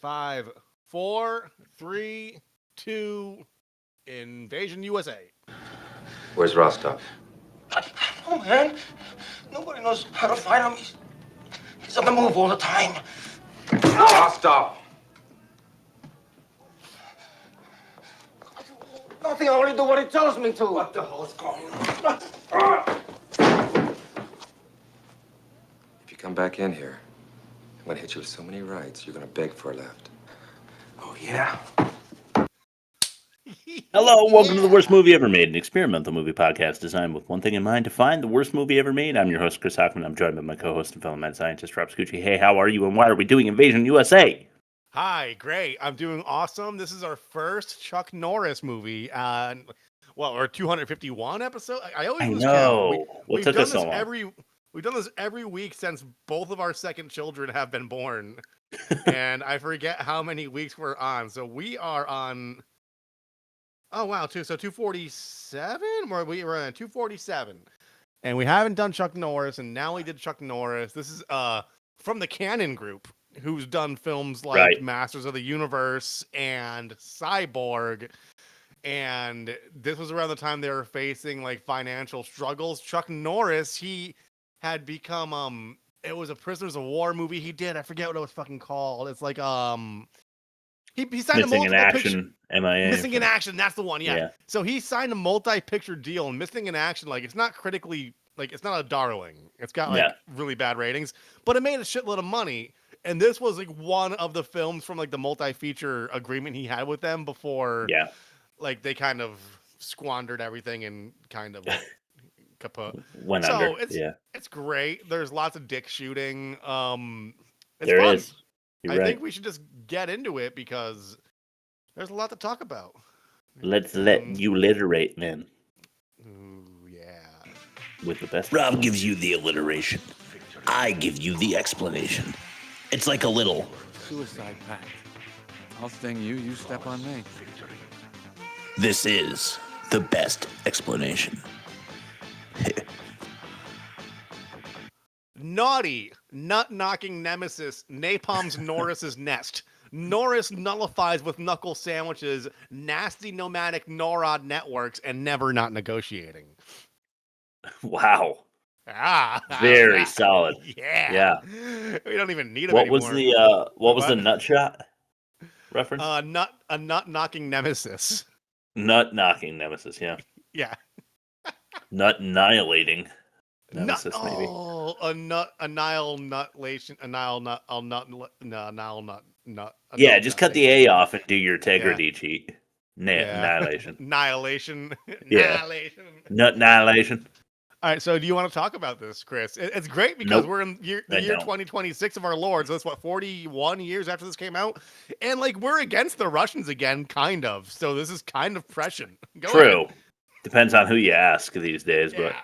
5, 4, 3, 2, Invasion USA. Where's Rostov? Oh, man. Nobody knows how to find him. He's on the move all the time. Rostov! Nothing, I only do what he tells me to. What the hell is going on? If you come back in here, I'm gonna hit you with so many rights, you're gonna beg for a left. Oh, yeah? Hello, welcome to the Worst Movie Ever Made, an experimental movie podcast designed with one thing in mind, to find the worst movie ever made. I'm your host, Chris Hockman. I'm joined by my co-host and fellow mad scientist, Rob Scucci. Hey, how are you, and why are we doing Invasion USA? Hi, great. I'm doing awesome. This is our first Chuck Norris movie. Our 251 episode. I always lose know. count. What took us so long? We've done this every week since both of our second children have been born. And I forget how many weeks we're on. So we are on... Oh, wow. So 247? We were on 247. And we haven't done Chuck Norris, and now we did Chuck Norris. This is from the Canon Group, who's done films like Masters of the Universe and Cyborg. And this was around the time they were facing like financial struggles. Chuck Norris, he had become it was a Prisoners of War movie he did. I forget what it was fucking called. It's like he signed Missing in Action, picture, MIA. Missing in Action, that's the one, yeah. So he signed a multi-picture deal, and Missing in Action, like, it's not critically, like, it's not a darling. It's got like really bad ratings, but it made a shitload of money. And this was like one of the films from like the multi-feature agreement he had with them before like they kind of squandered everything and kind of like, kaput. Went under. It's great. There's lots of dick shooting. It's there fun. is. You're I right. think we should just get into it because there's a lot to talk about. Let's let you literate, man. Ooh, yeah. With the best. Rob gives you the alliteration. I give you the explanation. It's like a little suicide pact. I'll sting you, you step on me. This is the best explanation. Naughty, nut-knocking nemesis, napalms Norris's nest. Norris nullifies with knuckle sandwiches, nasty nomadic NORAD networks, and never not negotiating. Wow. Very solid. Yeah. We don't even need him what anymore. What was the nut shot reference? A nut-knocking nemesis. Nut-knocking nemesis, yeah. Yeah. Nut-annihilating nemesis, maybe. Oh, annihilation. Yeah, just cut the A off and do your integrity cheat. Annihilation. Annihilation. Yeah. Nut-annihilation. All right, so do you want to talk about this, Chris? It's great because we're in the year 2026 of our Lord. So that's 41 years after this came out. And like we're against the Russians again, kind of. So this is kind of prescient. True. Depends on who you ask these days, but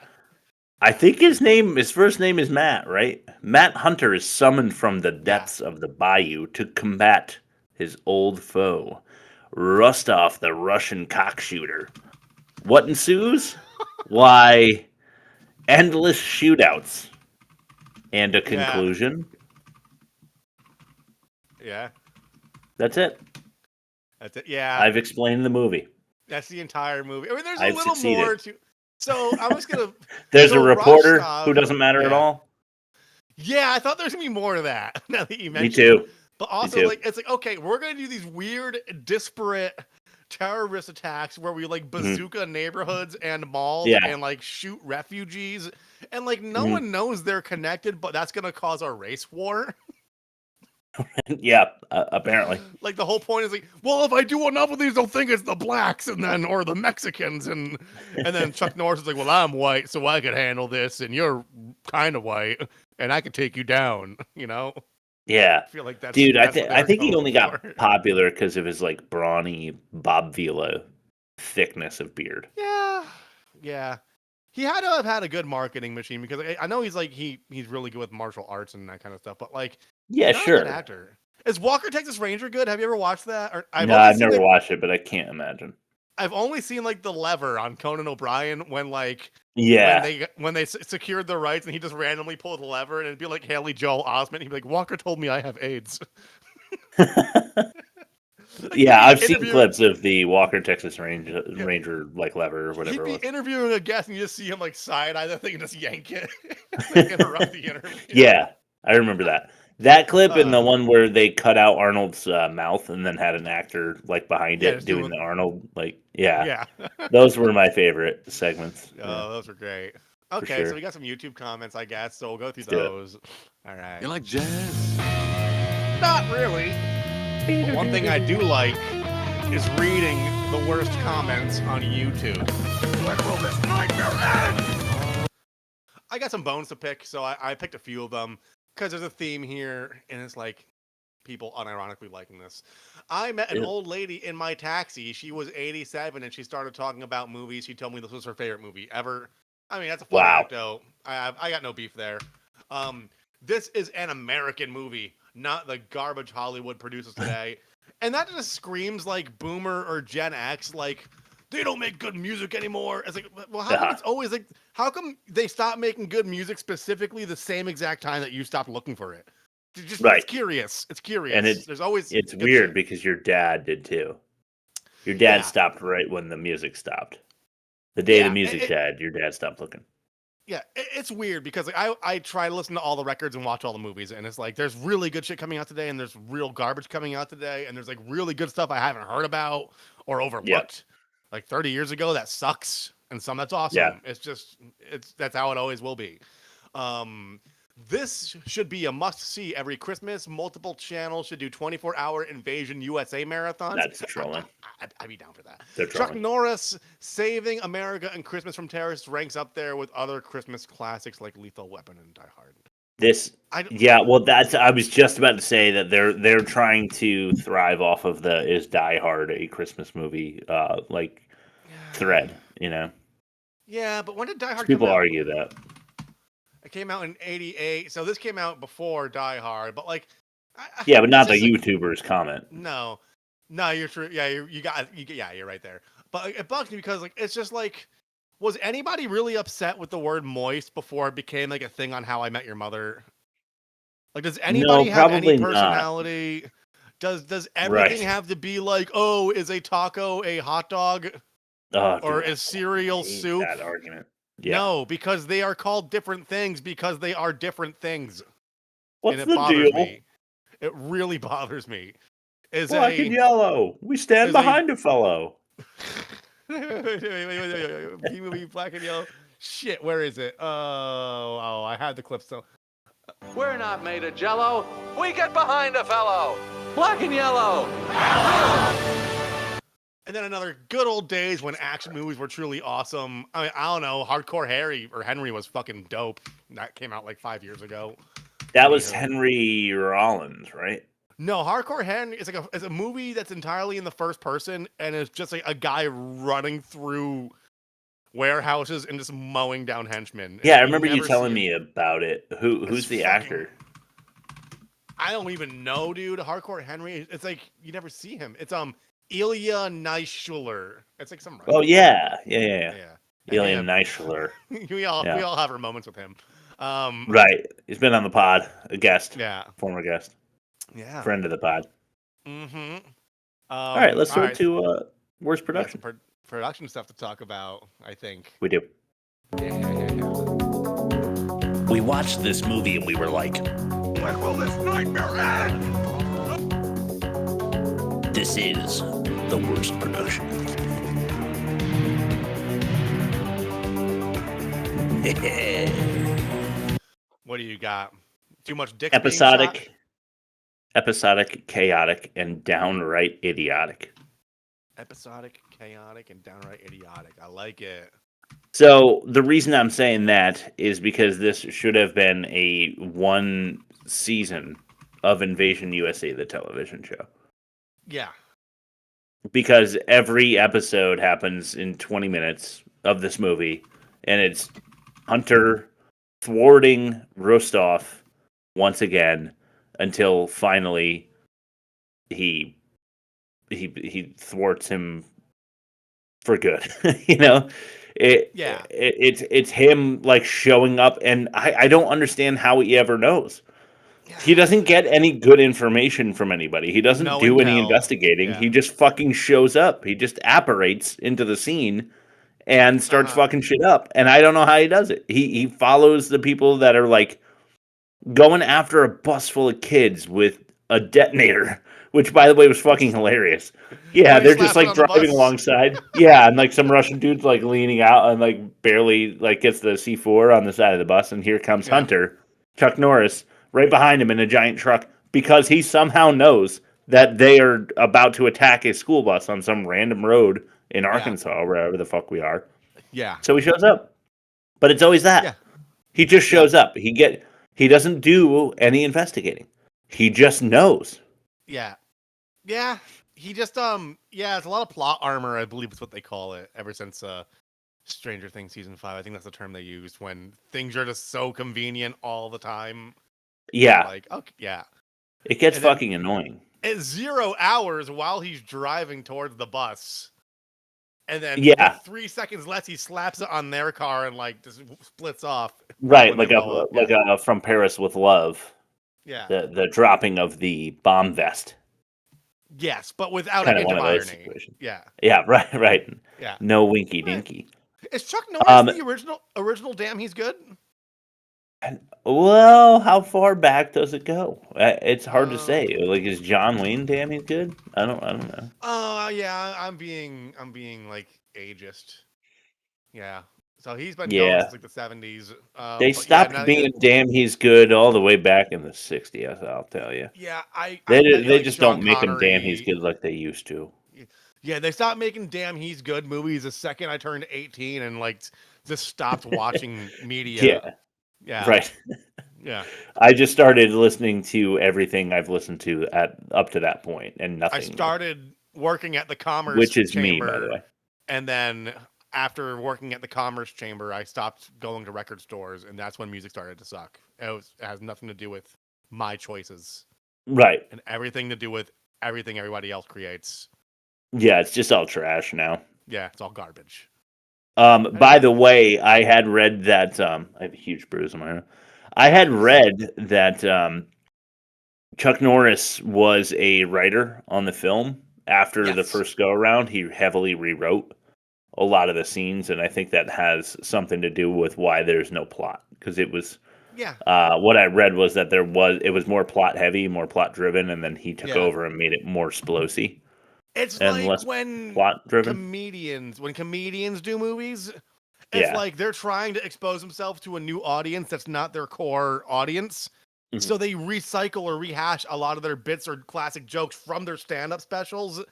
I think his first name is Matt, right? Matt Hunter is summoned from the depths of the Bayou to combat his old foe, Rostov, the Russian cockshooter. What ensues? Why, endless shootouts and a conclusion. Yeah. That's it. Yeah. I've explained the movie. That's the entire movie. I mean, there's a little more to... So I was going to... There's a reporter who doesn't matter at all? Yeah, I thought there's going to be more of that, now that you mentioned Me too. But also, like, it's like, okay, we're going to do these weird, disparate terrorist attacks where we, like, bazooka neighborhoods and malls and, like, shoot refugees. And, like, no one knows they're connected, but that's going to cause a race war. Apparently. Like the whole point is like, well, if I do enough of these, they'll think it's the blacks or the Mexicans, and then Chuck Norris is like, well, I'm white, so I could handle this, and you're kind of white, and I could take you down, you know? Yeah, I feel like that's dude. I think he only got popular because of his like brawny Bob Vila thickness of beard. Yeah. He had to have had a good marketing machine because I know he's really good with martial arts and that kind of stuff, but like. Yeah, sure. Actor. Is Walker Texas Ranger good? Have you ever watched that? I've never watched it, but I can't imagine. I've only seen like the lever on Conan O'Brien when they secured the rights and he just randomly pulled the lever and it'd be like Haley Joel Osment. He'd be like, Walker told me I have AIDS. Yeah, I've seen interviewing- clips of the Walker Texas Ranger like lever or He'd whatever be it was. interviewing a guest and you just see him like side eye the thing and just yank it. Like, interrupt the interview. Yeah, I remember that. That clip and the Uh, one where they cut out Arnold's mouth and then had an actor like behind Yeah, it just doing doing- the Arnold, like yeah, Yeah. those were my favorite segments. Oh, those were great. Okay, sure. so we got some YouTube comments, I guess. So we'll go through Let's do it. those. All right. You like jazz? Not really. But one thing I do like is reading the worst comments on YouTube. When will this nightmare end? I got some bones to pick, so I picked a few of them because there's a theme here, and it's like people unironically liking this. I met an Yeah. old lady in my taxi. She was 87, and she started talking about movies. She told me this was her favorite movie ever. I mean, that's a fun Wow. anecdote. I got no beef there. This is an American movie, not the garbage Hollywood produces today. And that just screams like Boomer or Gen X, like they don't make good music anymore. It's like, well, how come it's always like, how come they stop making good music specifically the same exact time that you stopped looking for it? Just Right. It's curious. It's curious. And There's always It's good weird shit. because your dad did too. Your dad Yeah. stopped right when the music stopped. The day Yeah, the music died, your dad stopped looking. Yeah, it's weird because like, I try to listen to all the records and watch all the movies, and it's like there's really good shit coming out today, and there's real garbage coming out today, and there's like really good stuff I haven't heard about or overlooked. Like 30 years ago, that sucks, and some that's awesome. Yeah. That's how it always will be. This should be a must-see every Christmas. Multiple channels should do 24-hour Invasion USA marathons. That's trolling. I'd be down for that. They're Chuck trolling. Norris, Saving America and Christmas from Terrorists ranks up there with other Christmas classics like Lethal Weapon and Die Hard. Yeah, well, I was just about to say that they're trying to thrive off of the is Die Hard a Christmas movie thread, you know. Yeah, but when did Die Hard People come out? argue that. It came out in '88, so this came out before Die Hard. But like, Yeah, but not the it's just- YouTubers comment. No, you're true. Yeah, you're right there. But it bugs me because like it's just like, was anybody really upset with the word moist before it became like a thing on How I Met Your Mother? Like, does anybody have probably any not. personality? Does everything Right. have to be like, oh, is a taco a hot dog Oh, or dude, is cereal I hate soup? that argument. Yeah. No, because they are called different things because they are different things. What's and it the bothers deal? me. It really bothers me. Is Black and yellow. We stand is a- behind a fellow. wait. B-movie Black and Yellow. Shit, where is it? Oh, I had the clip still. We're not made of jello. We get behind a fellow. Black and yellow. And then another good old days when action movies were truly awesome. I mean, I don't know, Hardcore Harry or Henry was fucking dope. That came out like 5 years ago. That was Yeah. Henry Rollins, right? No, Hardcore Henry is like it's a movie that's entirely in the first person, and it's just like a guy running through warehouses and just mowing down henchmen. Yeah, I And remember you never telling see him. me about it. Who's It's the fucking- actor? I don't even know, dude. Hardcore Henry. It's like you never see him. It's Ilya Neischuler. It's like some. Oh yeah. yeah. Alien And Neischuler. we all Yeah. have our moments with him. Right. He's been on the pod. A guest. Yeah. Former guest. Yeah. Friend of the pod. Mm-hmm. All right, let's go to worst production. production. Production stuff to talk about. I think. We do. Yeah. We watched this movie and we were like, When will this nightmare end? this is the worst production. What do you got? Too much dick. being shot? Episodic, chaotic, and downright idiotic. Episodic, chaotic, and downright idiotic. I like it. So the reason I'm saying that is because this should have been a one season of Invasion USA, the television show. Yeah. Because every episode happens in 20 minutes of this movie, and it's Hunter thwarting Rostov once again until finally he thwarts him for good. You know, it's him like showing up, and I don't understand how he ever knows. He doesn't get any good information from anybody. He doesn't No do any intel. investigating. Yeah. He just fucking shows up. He just apparates into the scene and starts fucking shit up. And I don't know how he does it. He follows the people that are like going after a bus full of kids with a detonator, which by the way was fucking hilarious. Yeah, When he they're just slaps it like on the driving bus. alongside. Yeah, and like some Russian dude's like leaning out and like barely like gets the C4 on the side of the bus, and here comes Hunter, Chuck Norris, right behind him in a giant truck because he somehow knows that they are about to attack a school bus on some random road in Arkansas, or wherever the fuck we are. Yeah. So he shows up. But it's always that. Yeah. He just shows up. He doesn't do any investigating. He just knows. Yeah. Yeah. He just it's a lot of plot armor, I believe is what they call it, ever since Stranger Things season 5. I think that's the term they used when things are just so convenient all the time. Yeah. Like, okay, yeah. It gets fucking annoying. At 0 hours while he's driving towards the bus. And then 3 seconds less, he slaps it on their car and like just splits off. Right, like a From Paris with Love. Yeah. The dropping of the bomb vest. Yes, but without kind a hint of irony. Situations. Yeah. Yeah, right. Yeah. No winky dinky. Is Chuck Norris the original Damn He's Good? Well, how far back does it go? It's hard to say. Like, is John Wayne Damn He's Good? I don't know. Oh yeah, I'm being like ageist. Yeah. So he's been going since like the 70s. They stopped being Damn He's Good all the way back in the 60s, I'll tell you. Yeah, they just don't make him Damn He's Good like they used to. Yeah, they stopped making Damn He's Good movies the second I turned 18 and like just stopped watching media. Yeah. Right. Yeah. I just started listening to everything I've listened to up to that point and nothing. I started working at the Commerce Which is Chamber, me, by the way. And then after working at the Commerce Chamber, I stopped going to record stores, and that's when music started to suck. It has nothing to do with my choices. Right. And everything to do with everything everybody else creates. Yeah, it's just all trash now. Yeah, it's all garbage. By the way, I had read that I have a huge bruise on my arm. I had read that Chuck Norris was a writer on the film. After the first go around, he heavily rewrote a lot of the scenes, and I think that has something to do with why there's no plot. Because it was, what I read was that it was more plot heavy, more plot driven, and then he took over and made it more explosy. It's and like less when plot-driven. comedians do movies, it's like they're trying to expose themselves to a new audience that's not their core audience. Mm-hmm. So they recycle or rehash a lot of their bits or classic jokes from their stand-up specials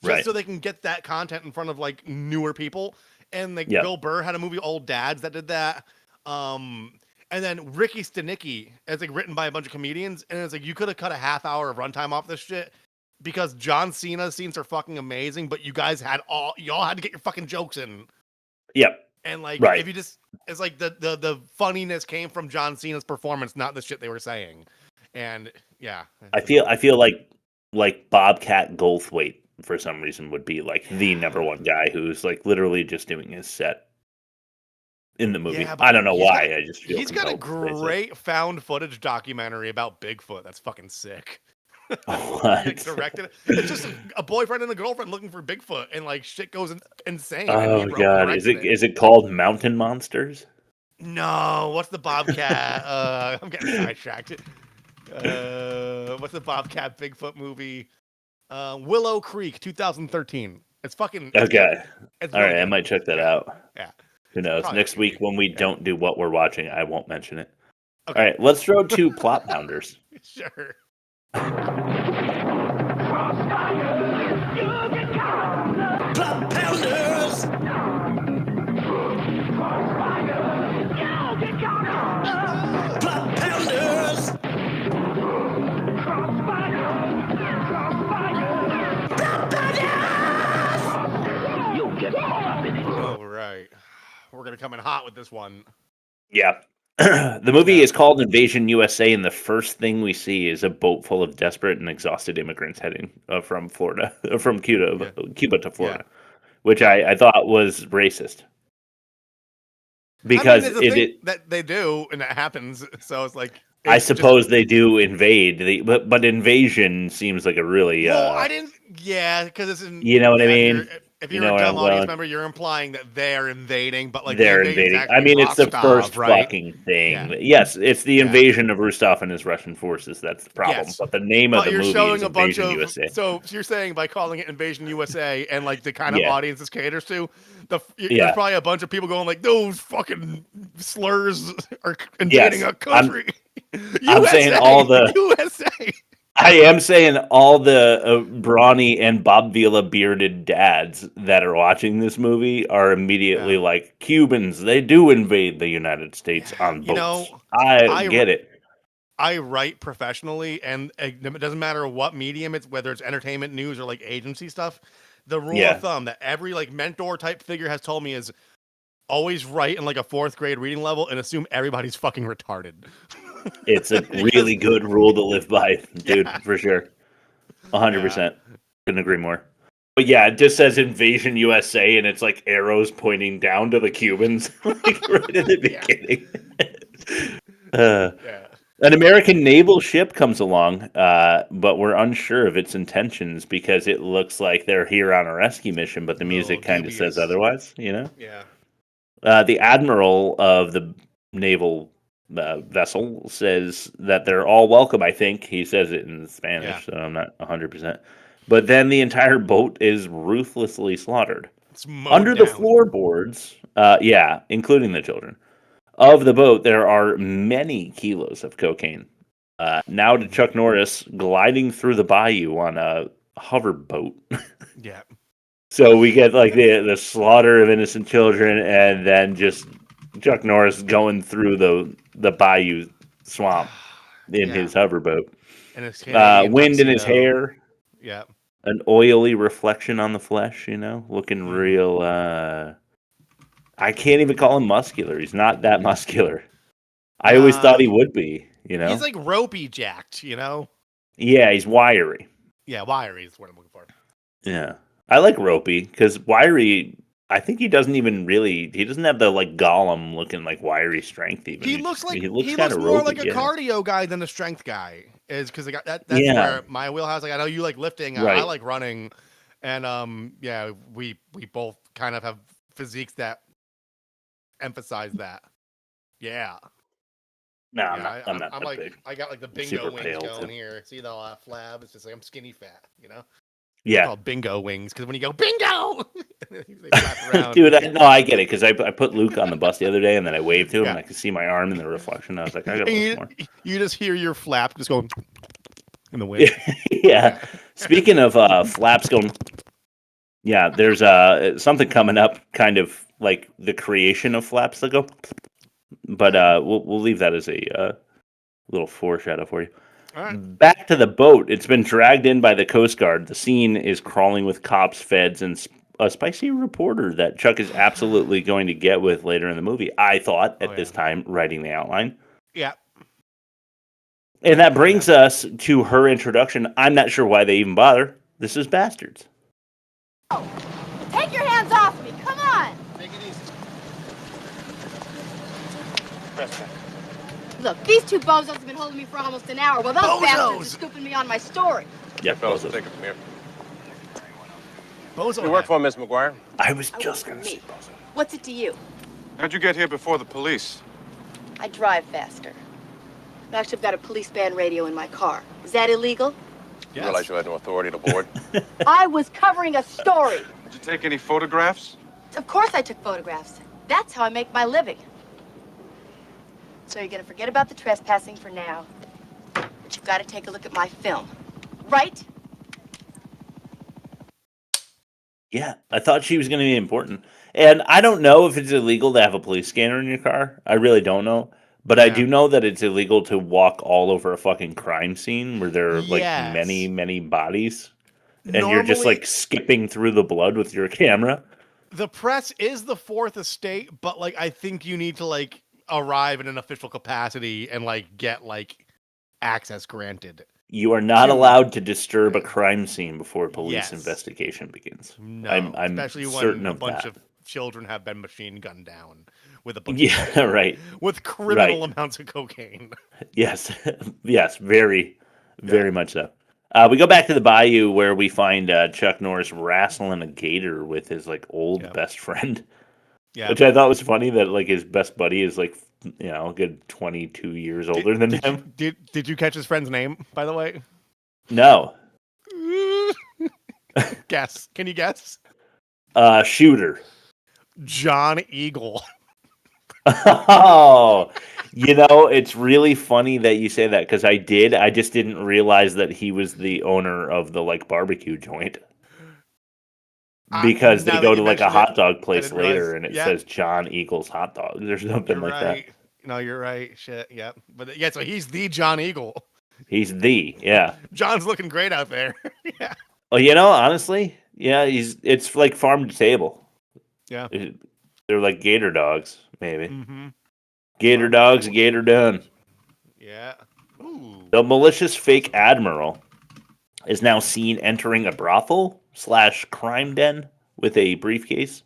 just so they can get that content in front of like newer people. And like Bill Burr had a movie, Old Dads, that did that. And then Ricky Stenicki, it's like written by a bunch of comedians, and it's like you could have cut a half hour of runtime off this shit. Because John Cena's scenes are fucking amazing, but you guys y'all had to get your fucking jokes in. Yep. And like if you just it's like the funniness came from John Cena's performance, not the shit they were saying. And I feel like Bobcat Goldthwait for some reason would be like the number one guy who's like literally just doing his set in the movie. I don't know why. I just feel he's got a great found footage documentary about Bigfoot. That's fucking sick. What? Directed. It's just a boyfriend and a girlfriend looking for Bigfoot, and like shit goes insane. Oh god, is it called Mountain Monsters? No, what's the Bobcat? I'm getting sidetracked. What's the Bobcat Bigfoot movie? Willow Creek, 2013. It's fucking okay. It's all right, I might check that out. Yeah. Who knows? Probably Next week when we don't do what we're watching, I won't mention it. Okay. All right, let's throw two plot pounders. Sure. Plot pounders! Plot pounders! You'll get caught up in it. All right. We're going to come in hot with this one. Yeah. The movie is called Invasion U.S.A, and the first thing we see is a boat full of desperate and exhausted immigrants heading from Cuba to Florida, which I thought was racist. Because I mean, that they do, and that happens. So it's like, I suppose they do invade, but invasion seems like a really. Well, I didn't. Yeah, because it's in. You know what I mean? If you're a dumb audience member, you're implying that they're invading, but like they're the invading. actually I mean, it's the Rostov, first right? fucking thing. Yeah. Yes, it's the invasion of Rostov and his Russian forces. That's the problem. Yes. But the name of the movie showing is a bunch Invasion of USA. So you're saying by calling it Invasion USA and like the kind of audience this caters to, there's probably a bunch of people going like, those fucking slurs are invading a country. I'm saying all the USA. I am saying all the brawny and Bob Vila bearded dads that are watching this movie are immediately like, Cubans, they do invade the United States on boats. You know, I get it. I write professionally, and it doesn't matter what medium it's, whether it's entertainment, news, or like agency stuff. The rule of thumb that every like mentor type figure has told me is always write in like a 4th grade reading level and assume everybody's fucking retarded. It's a really good rule to live by, dude, for sure. 100%. Couldn't agree more. But yeah, it just says Invasion USA, and it's like arrows pointing down to the Cubans, like right in the beginning. An American naval ship comes along, but we're unsure of its intentions because it looks like they're here on a rescue mission, but the music kind of says otherwise, you know? Yeah. The admiral of the naval vessel says that they're all welcome, I think. He says it in Spanish, so I'm not 100%. But then the entire boat is ruthlessly slaughtered. Under the floorboards, including the children, of the boat, there are many kilos of cocaine. Now to Chuck Norris gliding through the bayou on a hover boat. Yeah. So we get like the slaughter of innocent children, and then just Chuck Norris going through the bayou swamp in his hoverboat. And wind in his hair. Yeah. An oily reflection on the flesh, you know, looking real. I can't even call him muscular. He's not that muscular. I always thought he would be, you know. He's like ropey jacked, you know. Yeah, he's wiry. Yeah, wiry is what I'm looking for. Yeah, I like ropey because wiry. I think he doesn't have the like Gollum looking like wiry strength. Even he looks kind of more ropey, like a cardio guy than a strength guy. Is because that's where my wheelhouse. Like I know you like lifting, I like running, and we both kind of have physiques that emphasize that. Yeah. No, I'm not. I'm like big. I got like the bingo wings going here. See the flab? It's just like I'm skinny fat, you know. Yeah, called bingo wings because when you go bingo, they flap around. Dude, I get it because I put Luke on the bus the other day and then I waved to him and I could see my arm in the reflection. I was like, I gotta look more. You just hear your flap just going in the wind. Yeah. Speaking of flaps going, there's something coming up, kind of like the creation of flaps that go, but we'll leave that as a little foreshadow for you. All right. Back to the boat. It's been dragged in by the Coast Guard. The scene is crawling with cops, feds, and a spicy reporter that Chuck is absolutely going to get with later in the movie. I thought at this time, writing the outline. Yeah. And that brings us to her introduction. I'm not sure why they even bother. This is Bastards. Oh, take your hands off me. Come on. Take it easy. Look, these two bozos have been holding me for almost an hour. Well, those bastards are scooping me on my story. Yeah, fellas, take it from here. Bozo. You work for Miss McGuire? I was just going to say Bozo. What's it to you? How'd you get here before the police? I drive faster. Actually, I've got a police band radio in my car. Is that illegal? You realize you had no authority to board? I was covering a story. Did you take any photographs? Of course I took photographs. That's how I make my living. So you're gonna forget about the trespassing for now. But you've got to take a look at my film. Right? Yeah, I thought she was going to be important. And I don't know if it's illegal to have a police scanner in your car. I really don't know. But I do know that it's illegal to walk all over a fucking crime scene where there are like many, many bodies. And you're just like skipping through the blood with your camera. The press is the fourth estate, but like I think you need to like arrive in an official capacity and like get like access granted. You are not allowed to disturb a crime scene before police investigation begins. No, I'm especially certain when a of bunch that. of children have been machine gunned down. with a bunch Yeah, right. with criminal amounts of cocaine. Yes, yes, very, very much so. We go back to the Bayou where we find Chuck Norris wrestling a gator with his like old best friend. Yeah, which I thought was funny that like his best buddy is like a good 22 years older than him. Did you catch his friend's name, by the way? No. Guess. Can you guess? Shooter. John Eagle. Oh, it's really funny that you say that because I just didn't realize that he was the owner of the like barbecue joint. Because they go to like a hot dog place later and it says John Eagle's hot dogs or something like that. No, you're right. Shit, yeah. But yeah, so he's the John Eagle. He's yeah. John's looking great out there. Yeah. Well, honestly, yeah, it's like farm to table. Yeah. They're like gator dogs, maybe. Mm-hmm. Gator dogs, gator done. Yeah. Ooh. The malicious fake admiral is now seen entering a brothel / crime den with a briefcase.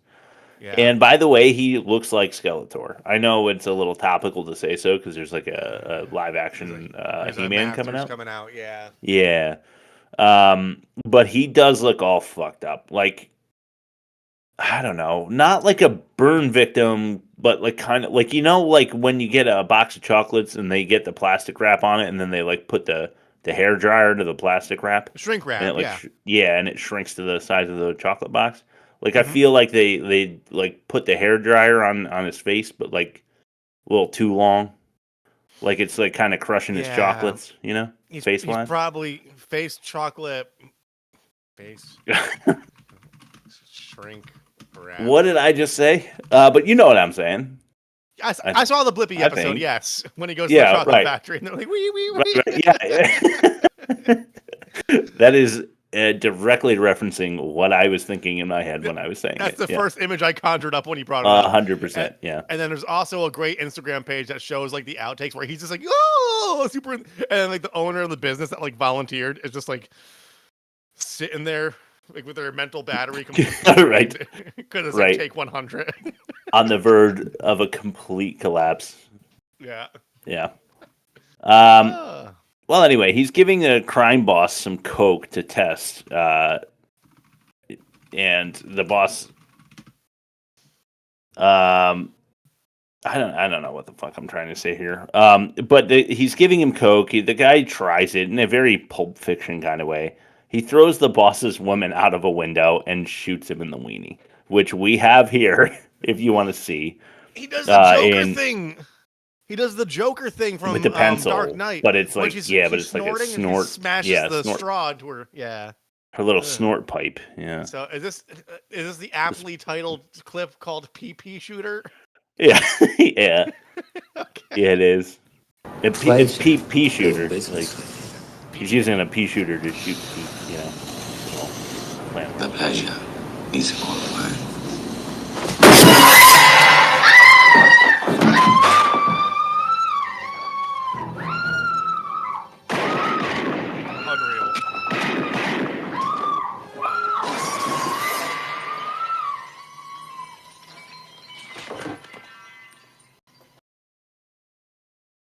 Yeah. And by the way, he looks like Skeletor. I know it's a little topical to say so because there's like a live action He-Man coming out. Yeah. Yeah. But he does look all fucked up. Like, I don't know, not like a burn victim, but like kind of like, like when you get a box of chocolates and they get the plastic wrap on it and then they like put the hair dryer to the plastic wrap. Shrink wrap, and it, and it shrinks to the size of the chocolate box. Like, I feel like they like put the hair dryer on his face, but like a little too long. Like it's like kind of crushing his chocolates, face line. He's probably face chocolate, face shrink wrap. What did I just say? But you know what I'm saying. I saw the Blippi episode, yes, when he goes to the chocolate factory, and they're like, wee, wee, wee. Right, yeah. That is directly referencing what I was thinking in my head when I was saying That's it. the first image I conjured up when he brought it up. 100%, yeah. And then there's also a great Instagram page that shows, like, the outtakes where he's just like, oh, super, and then, like, the owner of the business that, like, volunteered is just, like, sitting there, like, with their mental battery right. Because it's like take 100. On the verge of a complete collapse. Yeah. Yeah. Well, anyway, he's giving a crime boss some coke to test, and the boss, I don't know what the fuck I'm trying to say here. But he's giving him coke. The guy tries it in a very Pulp Fiction kind of way. He throws the boss's woman out of a window and shoots him in the weenie, which we have here, if you want to see. He does the Joker thing. He does the Joker thing from with the pencil, Dark Knight. But it's like, but it's like a snort. And smashes the straw to her. Yeah. Her little snort pipe. Yeah. So is this the aptly titled clip called PP Shooter? Yeah. Yeah. Okay. Yeah, it is. It's pea shooter. Like, he's using a pea shooter to shoot pea, plant. The pleasure is all mine. Unreal.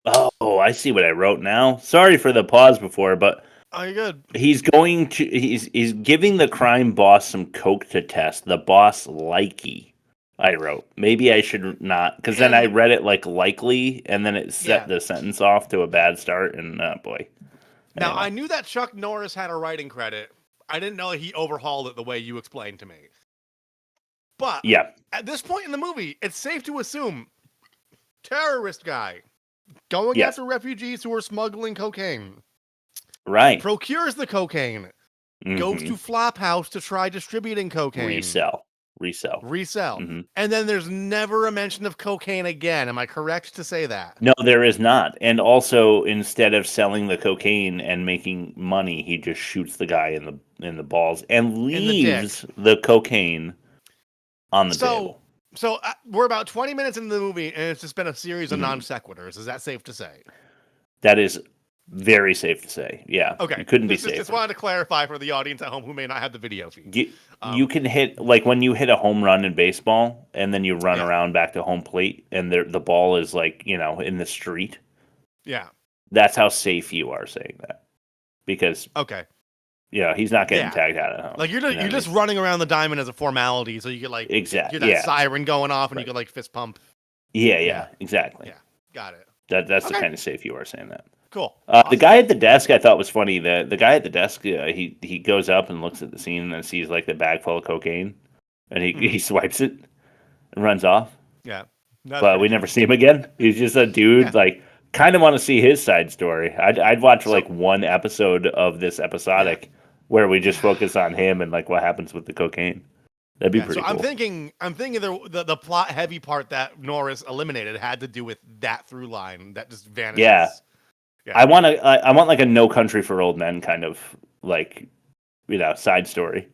Oh, I see what I wrote now. Sorry for the pause before, but you're good. He's giving the crime boss some coke to test. The boss likey. I wrote. Maybe I should not, because then I read it like likely, and then it set the sentence off to a bad start, and boy. Now, I knew that Chuck Norris had a writing credit. I didn't know he overhauled it the way you explained to me. But at this point in the movie, it's safe to assume terrorist guy going after refugees who are smuggling cocaine. Right. Procures the cocaine. Goes to Flophouse to try distributing cocaine. Resell. Mm-hmm. And then there's never a mention of cocaine again. Am I correct to say that? No, there is not. And also, instead of selling the cocaine and making money, he just shoots the guy in the balls and leaves the cocaine on the table. So we're about 20 minutes into the movie, and it's just been a series of non sequiturs. Is that safe to say? That is Very safe to say. Yeah. Okay. You couldn't be Just safer. wanted to clarify for the audience at home who may not have the video feed. You can hit, like when you hit a home run in baseball and then you run Yeah. around back to home plate and the ball is like, in the street. Yeah. That's how safe you are saying that. Because, Okay. he's not getting Yeah. tagged out at home. Like you're just running around the diamond as a formality, so you get like Exactly. hear that siren going off and you can like fist pump. Yeah, exactly. Yeah. Got it. That's the Okay. kind of safe you are saying that. Cool. The guy at the desk I thought was funny. The guy at the desk, he goes up and looks at the scene and sees like the bag full of cocaine, and he swipes it and runs off. Yeah. But we never see him again. He's just a dude. Like, kind of want to see his side story. I'd watch like one episode of this episodic where we just focus on him and like what happens with the cocaine. That'd be pretty so cool. I'm thinking the plot heavy part that Norris eliminated had to do with that through line that just vanishes. Yeah. I want like a No Country for Old Men kind of like, side story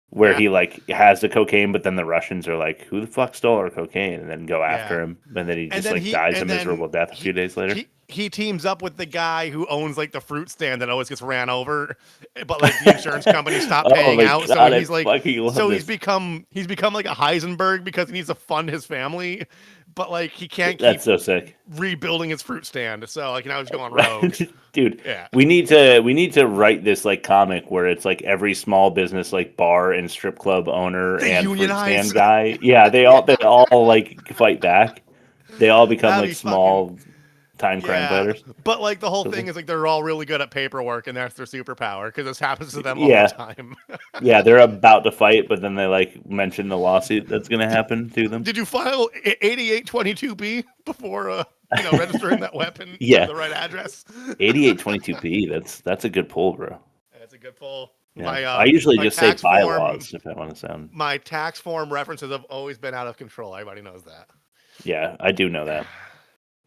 where he like has the cocaine, but then the Russians are like, who the fuck stole our cocaine? And then go after him. And then he just dies a miserable death a few days later. He teams up with the guy who owns like the fruit stand that always gets ran over, but like the insurance company stopped paying out. God, so he's like, he's become like a Heisenberg because he needs to fund his family, but like he can't That's keep so sick. rebuilding his fruit stand. So like now he's going rogue. Dude, Yeah. we need to write this like comic where it's like every small business like bar and strip club owner They and fruit unionize. stand guy. Yeah, they all like fight back. They all become That'd like be small time crime fighters. But like the whole thing is like they're all really good at paperwork and that's their superpower because this happens to them all the time. Yeah, they're about to fight, but then they like mention the lawsuit that's going to happen to them. Did you file 8822B before registering that weapon Yeah. to the right address? 8822P. That's a good pull, bro. That's a good pull. Yeah. I usually my just say tax form- bylaws if I want to sound. My tax form references have always been out of control. Everybody knows that. Yeah, I do know that.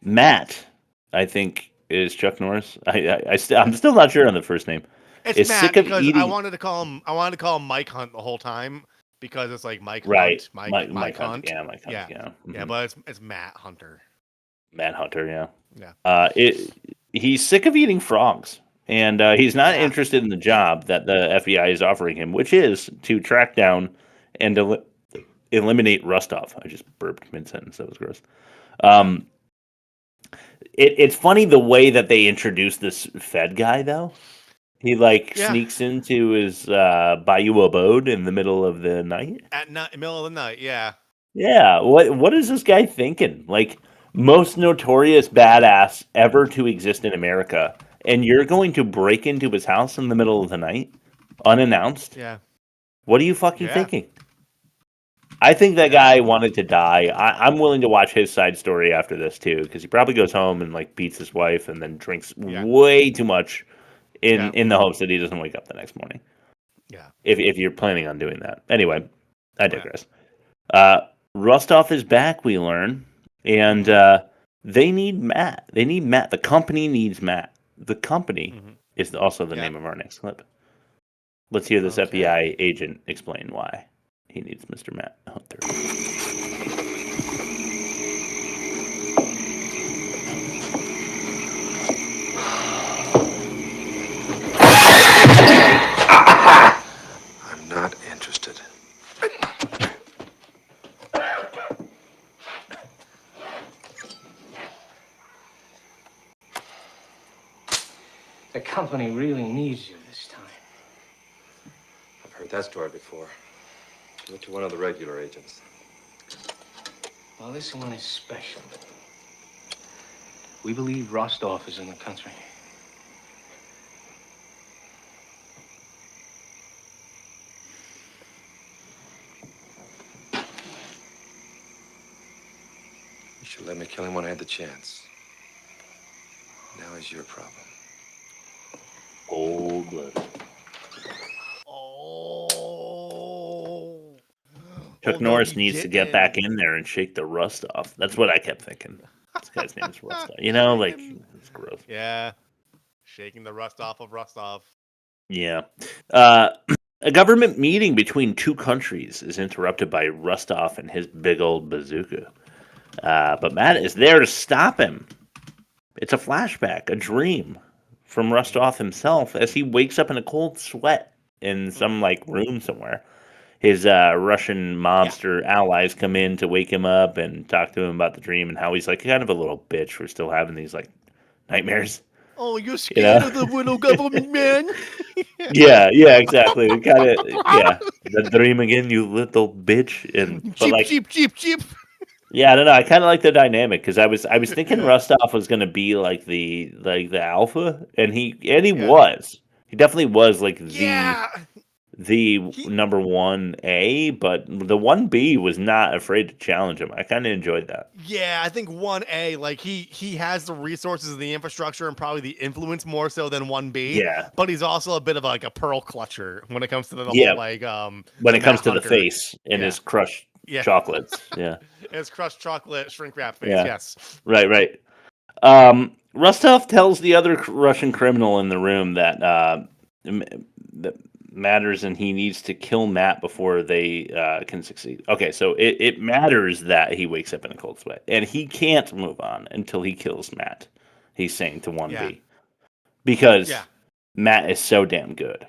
Matt, I think, is Chuck Norris. I'm still not sure on the first name. It's Is Matt sick of because eating- I wanted to call him Mike Hunt the whole time because it's like Mike Right. Hunt, Mike Hunt. Hunt. Yeah, Mike Hunt. Yeah. Yeah, Mhm. but it's Matt Hunter. Matt Hunter. Yeah. Yeah. He's sick of eating frogs, and he's not interested in the job that the FBI is offering him, which is to track down and eliminate Rostov. I just burped mid-sentence. That was gross. It's funny the way that they introduce this Fed guy, though. He sneaks into his Bayou abode in the middle of the night. Middle of the night, yeah. Yeah, what is this guy thinking? Like, most notorious badass ever to exist in America, and you're going to break into his house in the middle of the night, unannounced? Yeah. What are you fucking thinking? I think that guy wanted to die. I'm willing to watch his side story after this too, because he probably goes home and like beats his wife and then drinks way too much in the hopes that he doesn't wake up the next morning. Yeah. If you're planning on doing that. Anyway, I digress. Rostov is back, we learn, and they need Matt. They need Matt. The company needs Matt. The company is also the name of our next clip. Let's hear this FBI agent explain why he needs Mr. Matt Hunter. I'm not interested. The company really needs you this time. I've heard that story before. Give it to one of the regular agents. Well, this one is special. We believe Rostov is in the country. You should let me kill him when I had the chance. Now is your problem. Old blood. Chuck Norris needs to get back in there and shake the rust off. That's what I kept thinking. This guy's name is Rostov. It's gross. Yeah. Shaking the rust off of Rostov. Yeah. A government meeting between two countries is interrupted by Rostov and his big old bazooka. But Matt is there to stop him. It's a flashback, a dream from Rostov himself as he wakes up in a cold sweat in some like room somewhere. His Russian mobster allies come in to wake him up and talk to him about the dream and how he's like kind of a little bitch for still having these like nightmares. Oh, you're scared of the little government man? Yeah, exactly. Kind of, the dream again, you little bitch. And Cheap. Yeah, I don't know. I kind of like the dynamic because I was thinking Rostov was going to be like the alpha, and he was. He definitely was like the number 1A, but the 1B was not afraid to challenge him. I kind of enjoyed that. Yeah, I think 1A, like he has the resources and the infrastructure and probably the influence more so than 1B. Yeah, but he's also a bit of like a pearl clutcher when it comes to the whole like when it comes to the face and his crushed chocolates. Yeah, his crushed chocolate shrink wrap face. Yeah. Yes, right. Rostov tells the other Russian criminal in the room that matters and he needs to kill Matt before they can succeed. Okay, so it matters that he wakes up in a cold sweat and he can't move on until he kills Matt. He's saying to 1B because Matt is so damn good.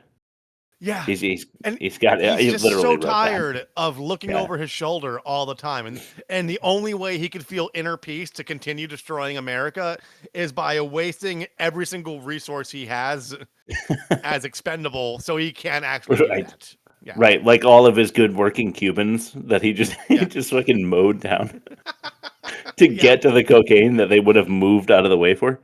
Yeah, he's just literally so wrote tired that. of looking over his shoulder all the time, and the only way he could feel inner peace to continue destroying America is by wasting every single resource he has as expendable, so he can actually do that. Yeah. Right, like all of his good working Cubans that he just fucking mowed down to get to the cocaine that they would have moved out of the way for.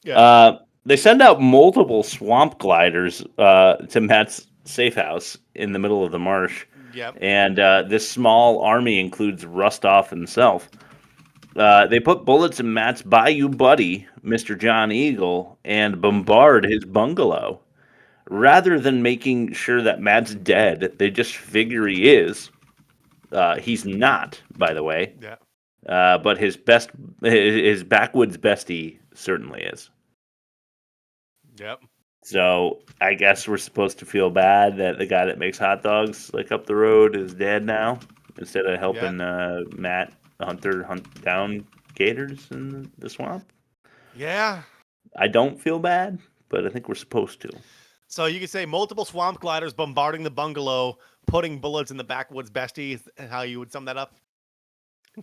Yeah. They send out multiple swamp gliders to Matt's safe house in the middle of the marsh. Yep. And this small army includes Rostov himself. They put bullets in Matt's Bayou buddy, Mr. John Eagle, and bombard his bungalow. Rather than making sure that Matt's dead, they just figure he is. He's not, by the way. Yeah. But his backwoods bestie certainly is. Yep. So I guess we're supposed to feel bad that the guy that makes hot dogs like up the road is dead now, instead of helping Matt Hunter hunt down gators in the swamp. Yeah. I don't feel bad, but I think we're supposed to. So you could say multiple swamp gliders bombarding the bungalow, putting bullets in the backwoods bestie. How you would sum that up?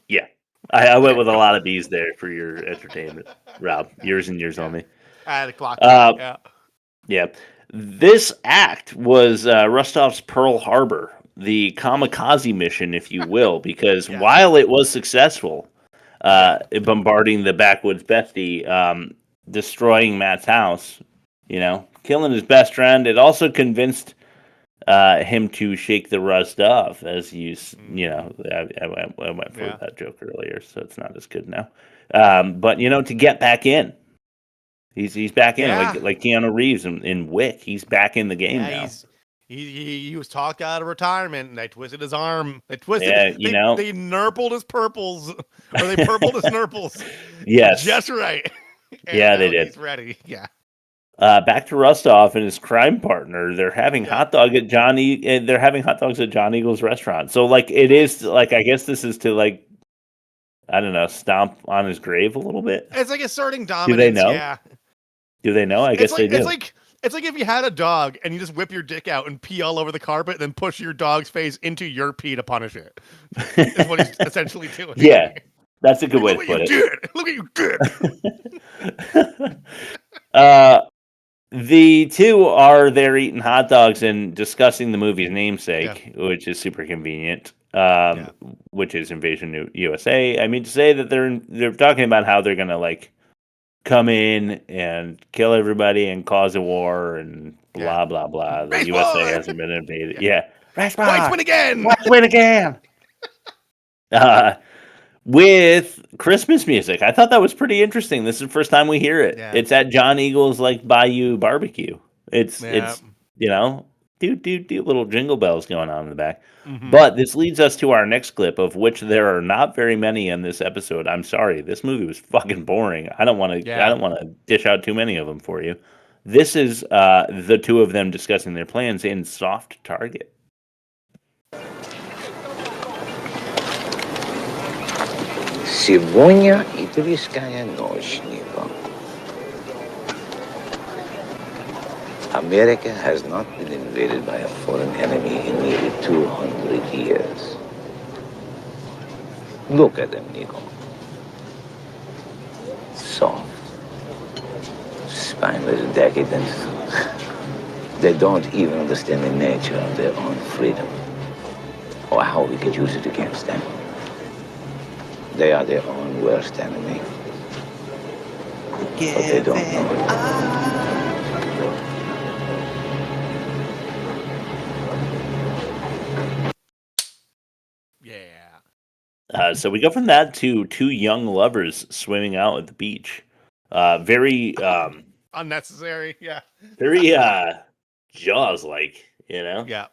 Yeah. I went with a lot of these there for your entertainment, Rob. Years and years only. I had a clock. Yeah. This act was Rostov's Pearl Harbor, the kamikaze mission, if you will, because while it was successful, bombarding the backwoods bestie, destroying Matt's house, killing his best friend, it also convinced him to shake the rust off, as I went for that joke earlier, so it's not as good now. But to get back in. He's back in, like Keanu Reeves in Wick. He's back in the game now. He was talked out of retirement, and they twisted his arm. They twisted. They nurpled his purples, or they purpled his nurples. Yes, just right. And they did. He's ready. Yeah. Back to Rostov and his crime partner. They're having hot dogs at John Eagle's restaurant. So it is I guess this is to I don't know, stomp on his grave a little bit. It's like asserting dominance. Do they know? Yeah. Do they know? I guess they do. It's like if you had a dog and you just whip your dick out and pee all over the carpet, and then push your dog's face into your pee to punish it. Is what he's essentially doing. Yeah, that's a good way to put it. Look what you did. The two are there eating hot dogs and discussing the movie's namesake, which is super convenient. Which is Invasion U.S.A. I mean, to say that they're talking about how they're gonna come in and kill everybody and cause a war and blah blah blah. The USA hasn't been invaded. Whites win again. Whites win again. With Christmas music, I thought that was pretty interesting. This is the first time we hear it. Yeah. It's at John Eagle's Bayou barbecue. It's little jingle bells going on in the back. Mm-hmm. But this leads us to our next clip, of which there are not very many in this episode. I'm sorry, this movie was fucking boring. I don't want to dish out too many of them for you. This is the two of them discussing their plans in Soft Target. Сегодня и треская ночь, Ника. America has not been invaded by a foreign enemy in nearly 200 years. Look at them, Nico. Soft, spineless decadents. They don't even understand the nature of their own freedom or how we could use it against them. They are their own worst enemy. But they don't know it. Yeah. So we go from that to two young lovers swimming out at the beach. Very Unnecessary. Yeah. very Jaws like, you know? Yeah.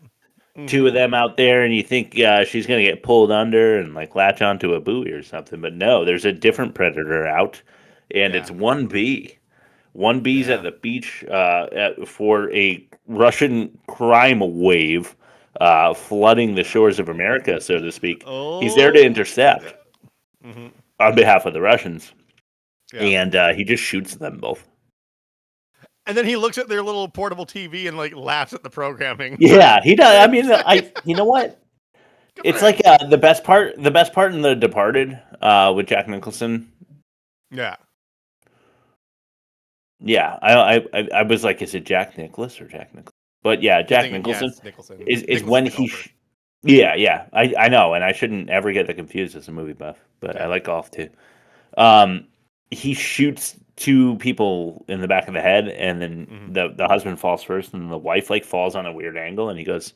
Two of them out there, and you think she's gonna get pulled under and like latch onto a buoy or something, but no, there's a different predator out, and it's 1B. 1B's at the beach for a Russian crime wave flooding the shores of America, so to speak. He's there to intercept on behalf of the Russians, and he just shoots them both. And then he looks at their little portable TV and like laughs at the programming. Yeah, he does. I mean, you know what? It's like the best part in The Departed with Jack Nicholson. Yeah. Yeah, I was like, is it Jack Nicholas or Jack Nicholson? But yeah, Jack Nicholson, Nicholson is when he. Yeah, I know, and I shouldn't ever get that confused as a movie buff, but I like golf too. He shoots two people in the back of the head, and then the husband falls first, and the wife like falls on a weird angle, and he goes,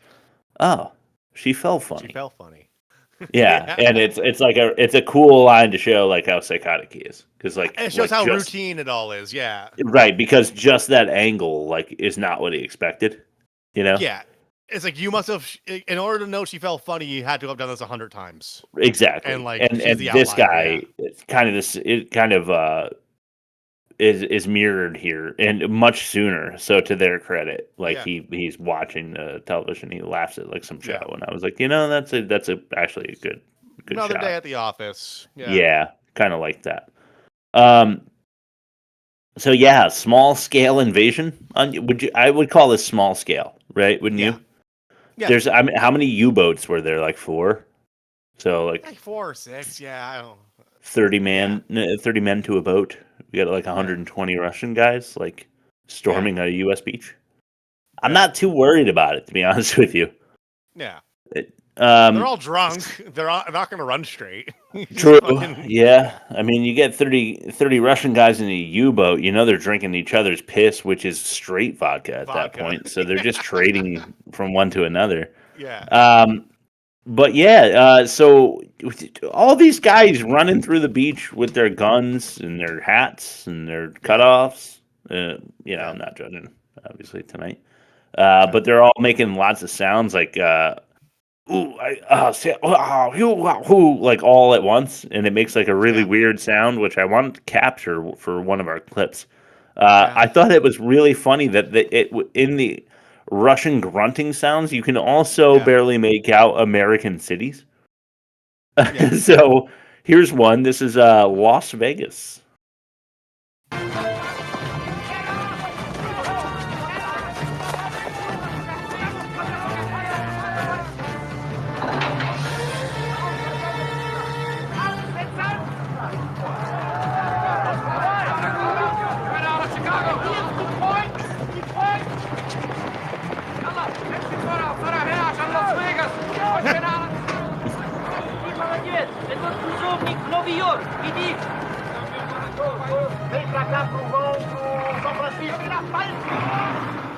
"Oh, she fell funny." She fell funny. Yeah, and it's like it's a cool line to show like how psychotic he is, because like it shows how routine it all is. Yeah, right, because just that angle like is not what he expected, you know. Yeah, it's like you must have, in order to know she fell funny, you had to have done this 100 times. Exactly, and like and this guy, it's kind of is mirrored here, and much sooner. So to their credit, like he's watching television, he laughs at like some show, and I was like, that's actually a good another shot. Day at the office. Yeah, kind of like that. So yeah, small scale invasion. I would call this small scale, right? Wouldn't you? Yeah. There's, I mean, how many U-boats were there? Like 4. So like 4 or 6. Yeah, I don't. 30 men to a boat. We got like 120 Russian guys like storming a U.S. beach. I'm not too worried about it, to be honest with you. Yeah. They're all drunk. They're not going to run straight. True. Yeah. I mean, you get 30 Russian guys in a U-boat. They're drinking each other's piss, which is straight vodka at that point. So they're just trading from one to another. Yeah. But yeah, so all these guys running through the beach with their guns and their hats and their cutoffs. I'm not judging, obviously, tonight. But they're all making lots of sounds like like all at once, and it makes like a really weird sound, which I want to capture for one of our clips. I thought it was really funny that in the Russian grunting sounds, you can also barely make out American cities. So here's one. This is Las Vegas. New York,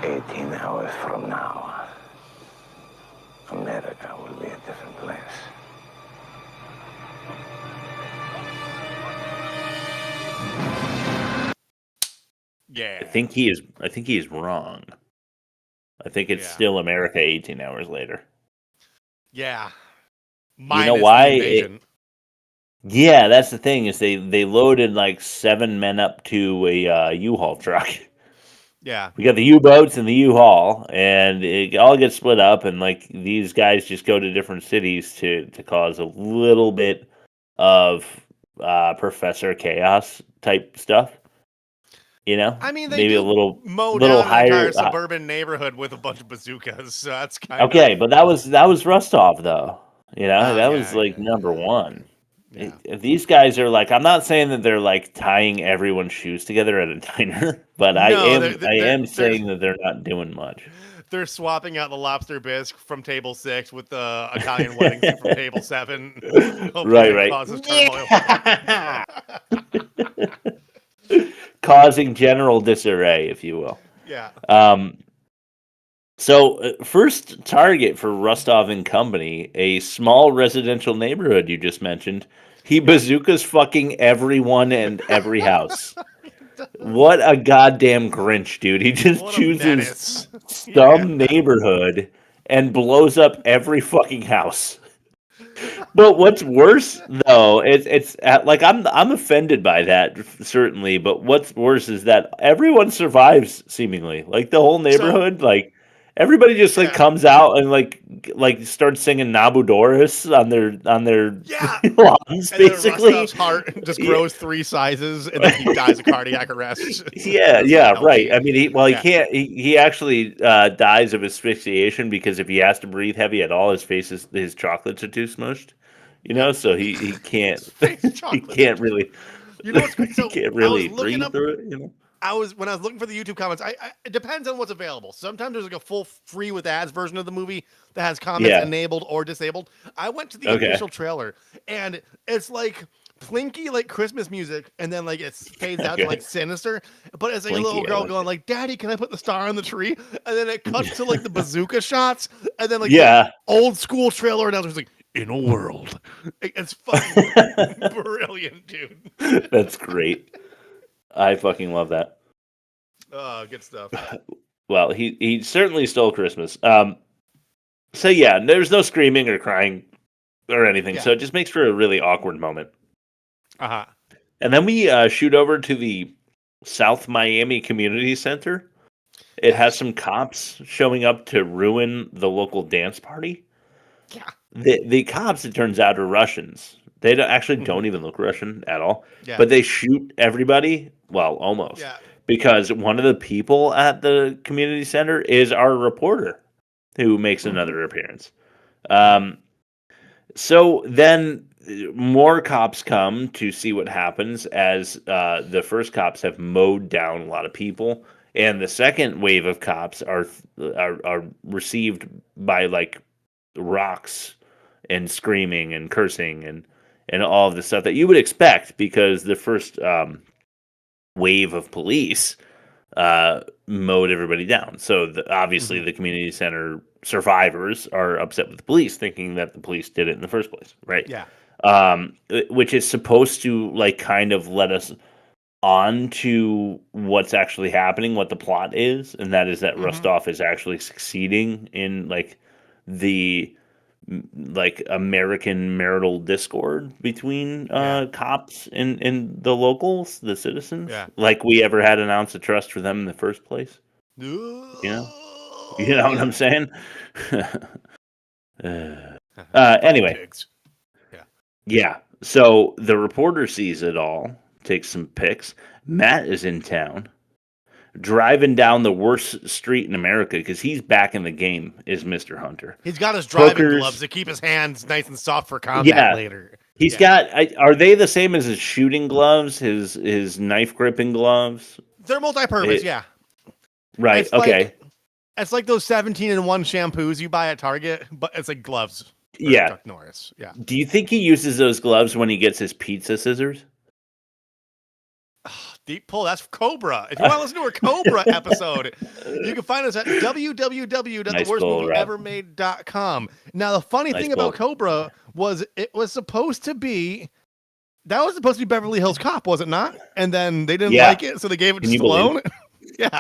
18 hours from now, America will be a different place. Yeah. I think he is wrong. I think it's still America 18 hours later. Yeah. You know why? Yeah, that's the thing, is they loaded like 7 men up to a U-Haul truck. Yeah. We got the U-boats and the U-Haul, and it all gets split up, and like these guys just go to different cities to cause a little bit of Professor Chaos type stuff. They maybe a little mow little down an entire higher. suburban neighborhood with a bunch of bazookas. So that's kind of Okay, but that was Rostov though. That was yeah, like number one. yeah. These guys are like, I'm not saying that they're like tying everyone's shoes together at a diner, but I No, am saying that they're not doing much. They're swapping out the lobster bisque from table 6 with the Italian wedding soup from table 7. Hopefully Right. Causes turmoil. Causing general disarray, if you will. Yeah. So first target for Rostov and Company, a small residential neighborhood you just mentioned. He bazookas fucking everyone and every house. What a goddamn Grinch, dude. He just chooses some neighborhood and blows up every fucking house. But what's worse though, it's like I'm offended by that certainly, but what's worse is that everyone survives seemingly. Like the whole neighborhood, like everybody just like comes out and like starts singing Nabu Doris on their lawns, and basically. Then Rostov's heart just grows 3 sizes and then he dies of cardiac arrest. Right. I mean, he actually dies of asphyxiation because if he has to breathe heavy at all, his chocolates are too smushed. So he can't he can't really what's great? So he can't really breathe through it. When I was looking for the YouTube comments, it depends on what's available. Sometimes there's like a full free with ads version of the movie that has comments enabled or disabled. I went to the official trailer, and it's like plinky like Christmas music, and then like it fades out to like sinister. But it's like a little girl going like, "Daddy, can I put the star on the tree?" And then it cuts to like the bazooka shots, and then like the old school trailer announcers like, "In a world." It's fucking brilliant, dude. That's great. I fucking love that. Oh, good stuff. Well, he certainly stole Christmas. So yeah, there's no screaming or crying or anything. So it just makes for a really awkward moment. Uh-huh. And then we shoot over to the South Miami Community Center. It has some cops showing up to ruin the local dance party. Yeah. The cops, it turns out, are Russians. They don't even look Russian at all. Yeah. But they shoot everybody. Well, almost. Yeah. Because one of the people at the community center is our reporter who makes another appearance. So then more cops come to see what happens as the first cops have mowed down a lot of people. And the second wave of cops are received by like rocks and screaming and cursing and all of the stuff that you would expect because the first wave of police mowed everybody down. So obviously the community center survivors are upset with the police, thinking that the police did it in the first place, right? Yeah. Which is supposed to like kind of let us on to what's actually happening, what the plot is, and that is that Rostov is actually succeeding in like the American marital discord between cops and the locals, the citizens. Yeah. Like we ever had an ounce of trust for them in the first place. You know what I'm saying? Anyway. Yeah. So the reporter sees it all, takes some pics. Matt is in town, driving down the worst street in America because he's back in the game. Is Mr. Hunter? He's got his driving gloves to keep his hands nice and soft for combat later. He's got. Are they the same as his shooting gloves? His knife gripping gloves? They're multi-purpose. Yeah. Right. Okay. It's like those 17-in-1 shampoos you buy at Target, but it's like gloves. Chuck Norris. Yeah. Do you think he uses those gloves when he gets his pizza scissors? Deep pull. That's Cobra. If you want to listen to our Cobra episode, you can find us at www.theworstmovieevermade.com. Now, the funny thing about Cobra was it was supposed to be Beverly Hills Cop, was it not? And then they didn't like it, so they gave it to Stallone. Yeah.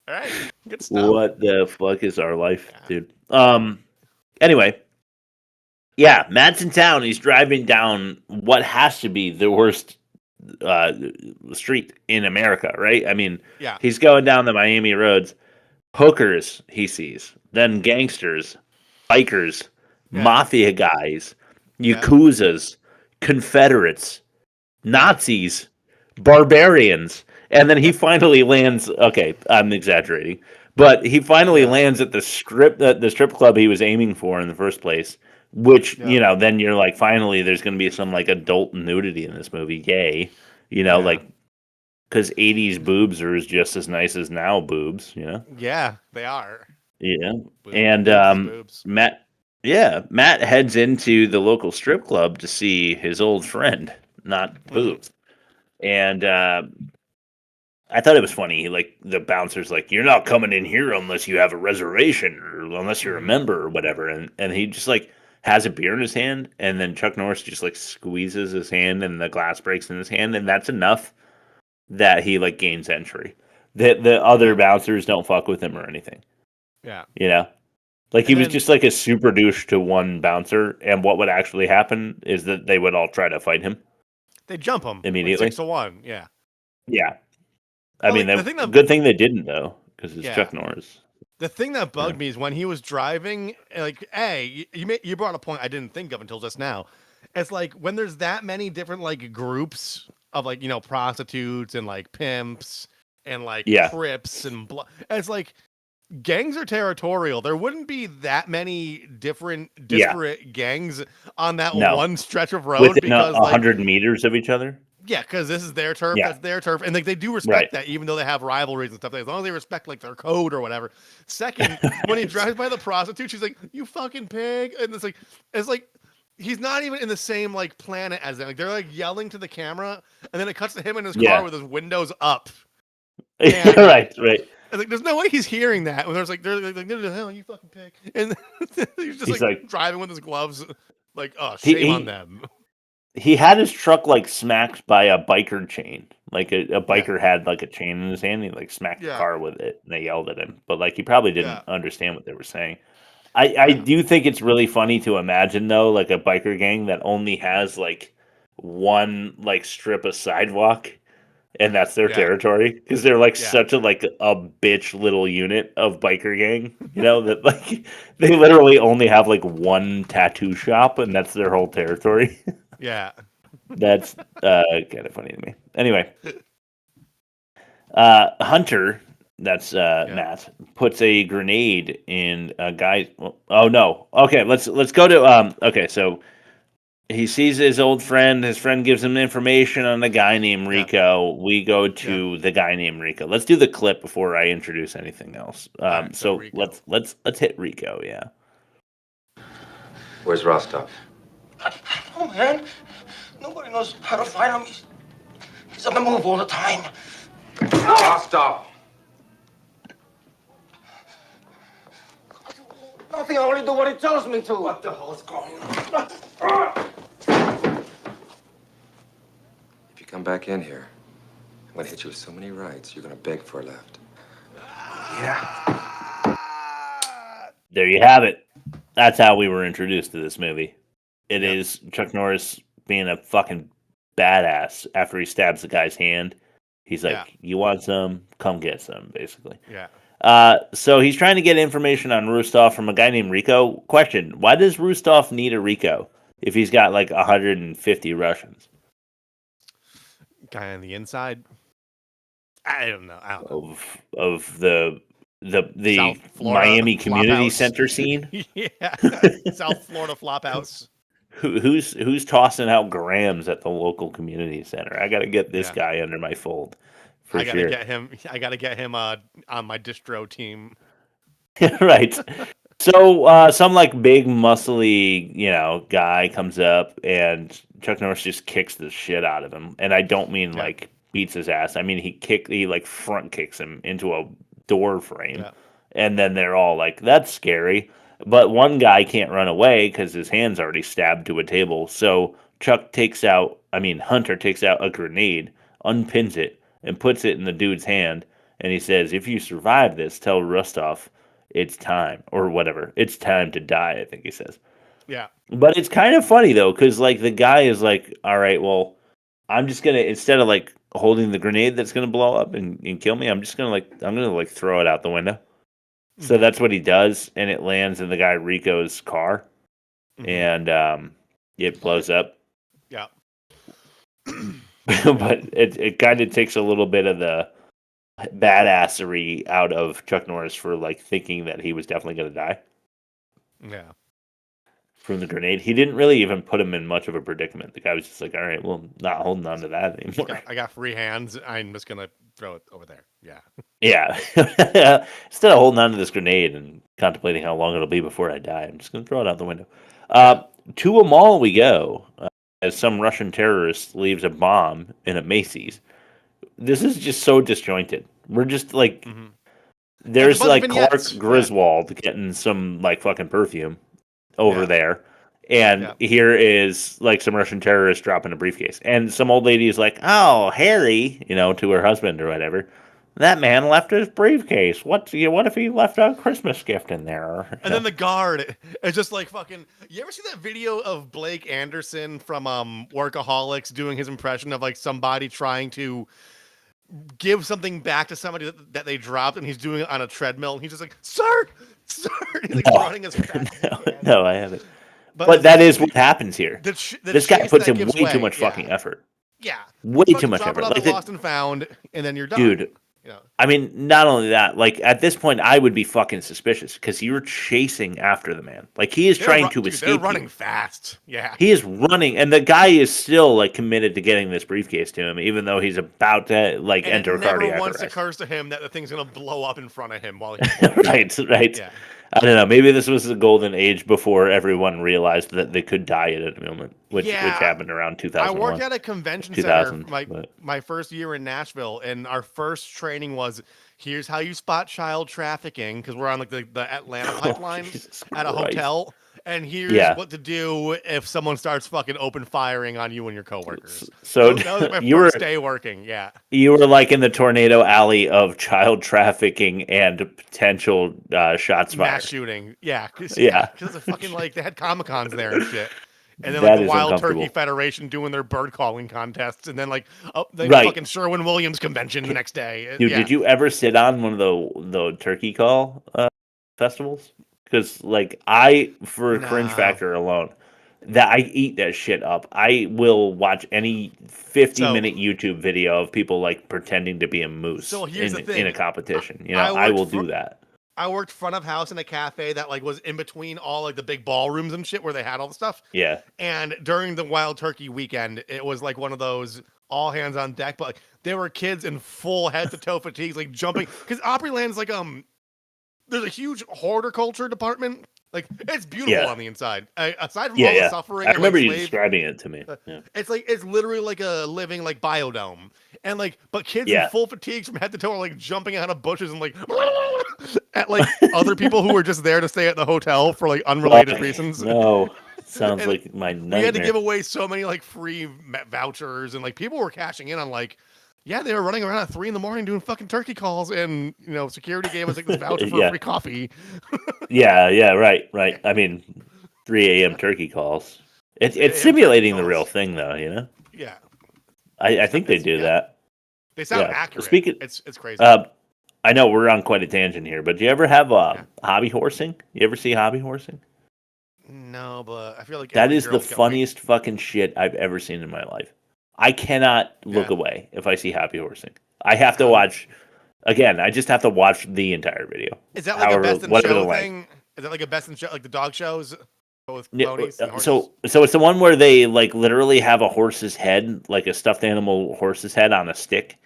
All right. Good stuff. What the fuck is our life, dude? Anyway. Yeah, Matt's in town. He's driving down what has to be the worst street in America, right? I mean, he's going down the Miami roads. Hookers, he sees. Then gangsters, bikers, mafia guys, Yakuzas, Confederates, Nazis, barbarians. And then he finally lands. Okay, I'm exaggerating, but he finally lands at the strip club he was aiming for in the first place. Which then you're like, finally, there's going to be some like adult nudity in this movie. Yay, like because '80s boobs are just as nice as now boobs. Yeah, they are. Yeah, Boobs, and boobs. Matt heads into the local strip club to see his old friend, not boobs, and. I thought it was funny. Like the bouncer's like, "You're not coming in here unless you have a reservation or unless you're a member or whatever." And he just like has a beer in his hand, and then Chuck Norris just like squeezes his hand, and the glass breaks in his hand, and that's enough that he like gains entry. The other bouncers don't fuck with him or anything. Yeah, like he was just like a super douche to one bouncer, and what would actually happen is that they would all try to fight him. They jump him immediately, 6-1. Yeah. Yeah. I mean, the good thing they didn't though, because it's Chuck Norris. The thing that bugged me is when he was driving. Like, you brought a point I didn't think of until just now. It's like when there's that many different like groups of like prostitutes and like pimps and like crips and it's like gangs are territorial. There wouldn't be that many different disparate gangs on that one stretch of road within because 100 meters of each other. Yeah, because this is their turf, that's their turf, and like they do respect that, even though they have rivalries and stuff. As long as they respect like their code or whatever. Second, when he drives by the prostitute, she's like, "You fucking pig," and it's like he's not even in the same like planet as them. Like they're like yelling to the camera, and then it cuts to him in his car with his windows up. And, right. And like, there's no way he's hearing that when they're like, "No, hell, you fucking pig," and he's just like driving with his gloves, like, "Oh, shame on them." He had his truck like smacked by a biker chain. Like a biker had like a chain in his hand. And he like smacked the car with it, and they yelled at him. But like he probably didn't understand what they were saying. I do think it's really funny to imagine though, like a biker gang that only has like one like strip of sidewalk, and that's their territory because they're like such a bitch little unit of biker gang. That like they literally only have like one tattoo shop, and that's their whole territory. Yeah. That's kind of funny to me. Anyway, Hunter, that's Matt, puts a grenade in a guy. Oh no. Okay, let's go to okay. So he sees his old friend. His friend gives him information on a guy named Rico. We go to the guy named Rico. Let's do the clip before I introduce anything else. So let's hit Rico. Yeah. Where's Rostov? Oh, man. Nobody knows how to find him. He's on the move all the time. Rostov! Nothing. I only do what he tells me to. What the hell is going on? If you come back in here, I'm going to hit you with so many rights, you're going to beg for a left. Yeah. There you have it. That's how we were introduced to this movie. It is Chuck Norris being a fucking badass after he stabs the guy's hand. He's like, "You want some? Come get some," basically. Yeah. So he's trying to get information on Rostov from a guy named Rico. Question: why does Rostov need a Rico if he's got like 150 Russians? Guy on the inside. I don't know. Of the Miami Community Center scene. Yeah. South Florida Flophouse. Who's tossing out grams at the local community center? I got to get this guy under my fold. I gotta get him on my distro team. Right. So some like big muscly guy comes up, and Chuck Norris just kicks the shit out of him. And I don't mean like beats his ass. I mean he like front kicks him into a door frame, and then they're all like, "That's scary." But one guy can't run away because his hand's already stabbed to a table. So Hunter takes out a grenade, unpins it, and puts it in the dude's hand. And he says, "If you survive this, tell Rostov it's time," or whatever. "It's time to die," I think he says. Yeah. But it's kind of funny, though, because like the guy is like, "All right, well, I'm just going to, instead of like holding the grenade that's going to blow up and kill me, I'm going to throw it out the window." So that's what he does, and it lands in the guy Rico's car, and it blows up. Yeah. but it kind of takes a little bit of the badassery out of Chuck Norris for like thinking that he was definitely going to die Yeah. from the grenade. He didn't really even put him in much of a predicament. The guy was just like, all right, well, not holding on to that anymore. I got free hands. I'm just gonna throw it over there. Yeah. Yeah. Instead of holding on to this grenade and contemplating how long it'll be before I die, I'm just going to throw it out the window. To a mall we go as some Russian terrorist leaves a bomb in a Macy's. This is just so disjointed. We're just like, there's like Clark Griswold getting some like fucking perfume over there. And here is like some Russian terrorist dropping a briefcase. And some old lady is like, oh, Harry, to her husband or whatever. That man left his briefcase. What if he left a Christmas gift in there? And then the guard is just like fucking. You ever see that video of Blake Anderson from Workaholics doing his impression of like somebody trying to give something back to somebody that they dropped, and he's doing it on a treadmill, and he's just like, "Sir, sir," he's like running as fast as he can. No, I haven't. But that is what happens here. This guy puts in way too much fucking effort. Yeah, way too much effort. Like lost and found, and then you're done. Dude. I mean, not only that, like at this point, I would be fucking suspicious because you're chasing after the man. Like he is trying to escape. They're running fast. Yeah, he is running, and the guy is still like committed to getting this briefcase to him, even though he's about to like enter cardiac arrest. Never once occurs to him that the thing's gonna blow up in front of him while he's right. Yeah. I don't know. Maybe this was the golden age before everyone realized that they could die at a moment, which happened around 2001. I worked at a convention center my first year in Nashville, and our first training was, here's how you spot child trafficking, because we're on like the Atlanta pipeline at a hotel. And here's what to do if someone starts fucking open firing on you and your coworkers. So that was my first day working. Yeah, you were like in the tornado alley of child trafficking and potential shots fired. Mass shooting. Yeah, because it's fucking like they had Comic-Cons there and shit. And then like the Wild Turkey Federation doing their bird calling contests, and then like the fucking Sherwin-Williams convention the next day. Dude, did you ever sit on one of the turkey call festivals? Because like for cringe factor alone, that I eat that shit up. I will watch any 50-minute YouTube video of people like pretending to be a moose in a competition. I will do that. I worked front of house in a cafe that like was in between all like the big ballrooms and shit where they had all the stuff. Yeah. And during the Wild Turkey weekend, it was like one of those all hands on deck, but like there were kids in full head to toe fatigues, like jumping, because Opryland's like there's a huge horticulture department. Like it's beautiful on the inside. Aside from all the suffering, I remember you describing it to me. It's literally like a living like biodome, and like but kids in full fatigues from head to toe are like jumping out of bushes and like at like other people who were just there to stay at the hotel for like unrelated reasons. No, sounds like my nightmare. We had to give away so many like free vouchers, and like people were cashing in on like. Yeah, they were running around at 3 a.m. doing fucking turkey calls, and security gave us like this voucher for free coffee. Right. I mean, 3 a.m. turkey calls. It's simulating the real thing, though. Yeah. I think they do that. They sound accurate. It's crazy. I know we're on quite a tangent here, but do you ever have hobby horsing? You ever see hobby horsing? No, but I feel like that is the funniest fucking shit I've ever seen in my life. I cannot look away if I see hobby horsing. I have to watch. Again, I just have to watch the entire video. Is that like a best in show thing? Is that like a best in show, like the dog shows with ponies and horses? So it's the one where they like literally have a horse's head, like a stuffed animal horse's head on a stick.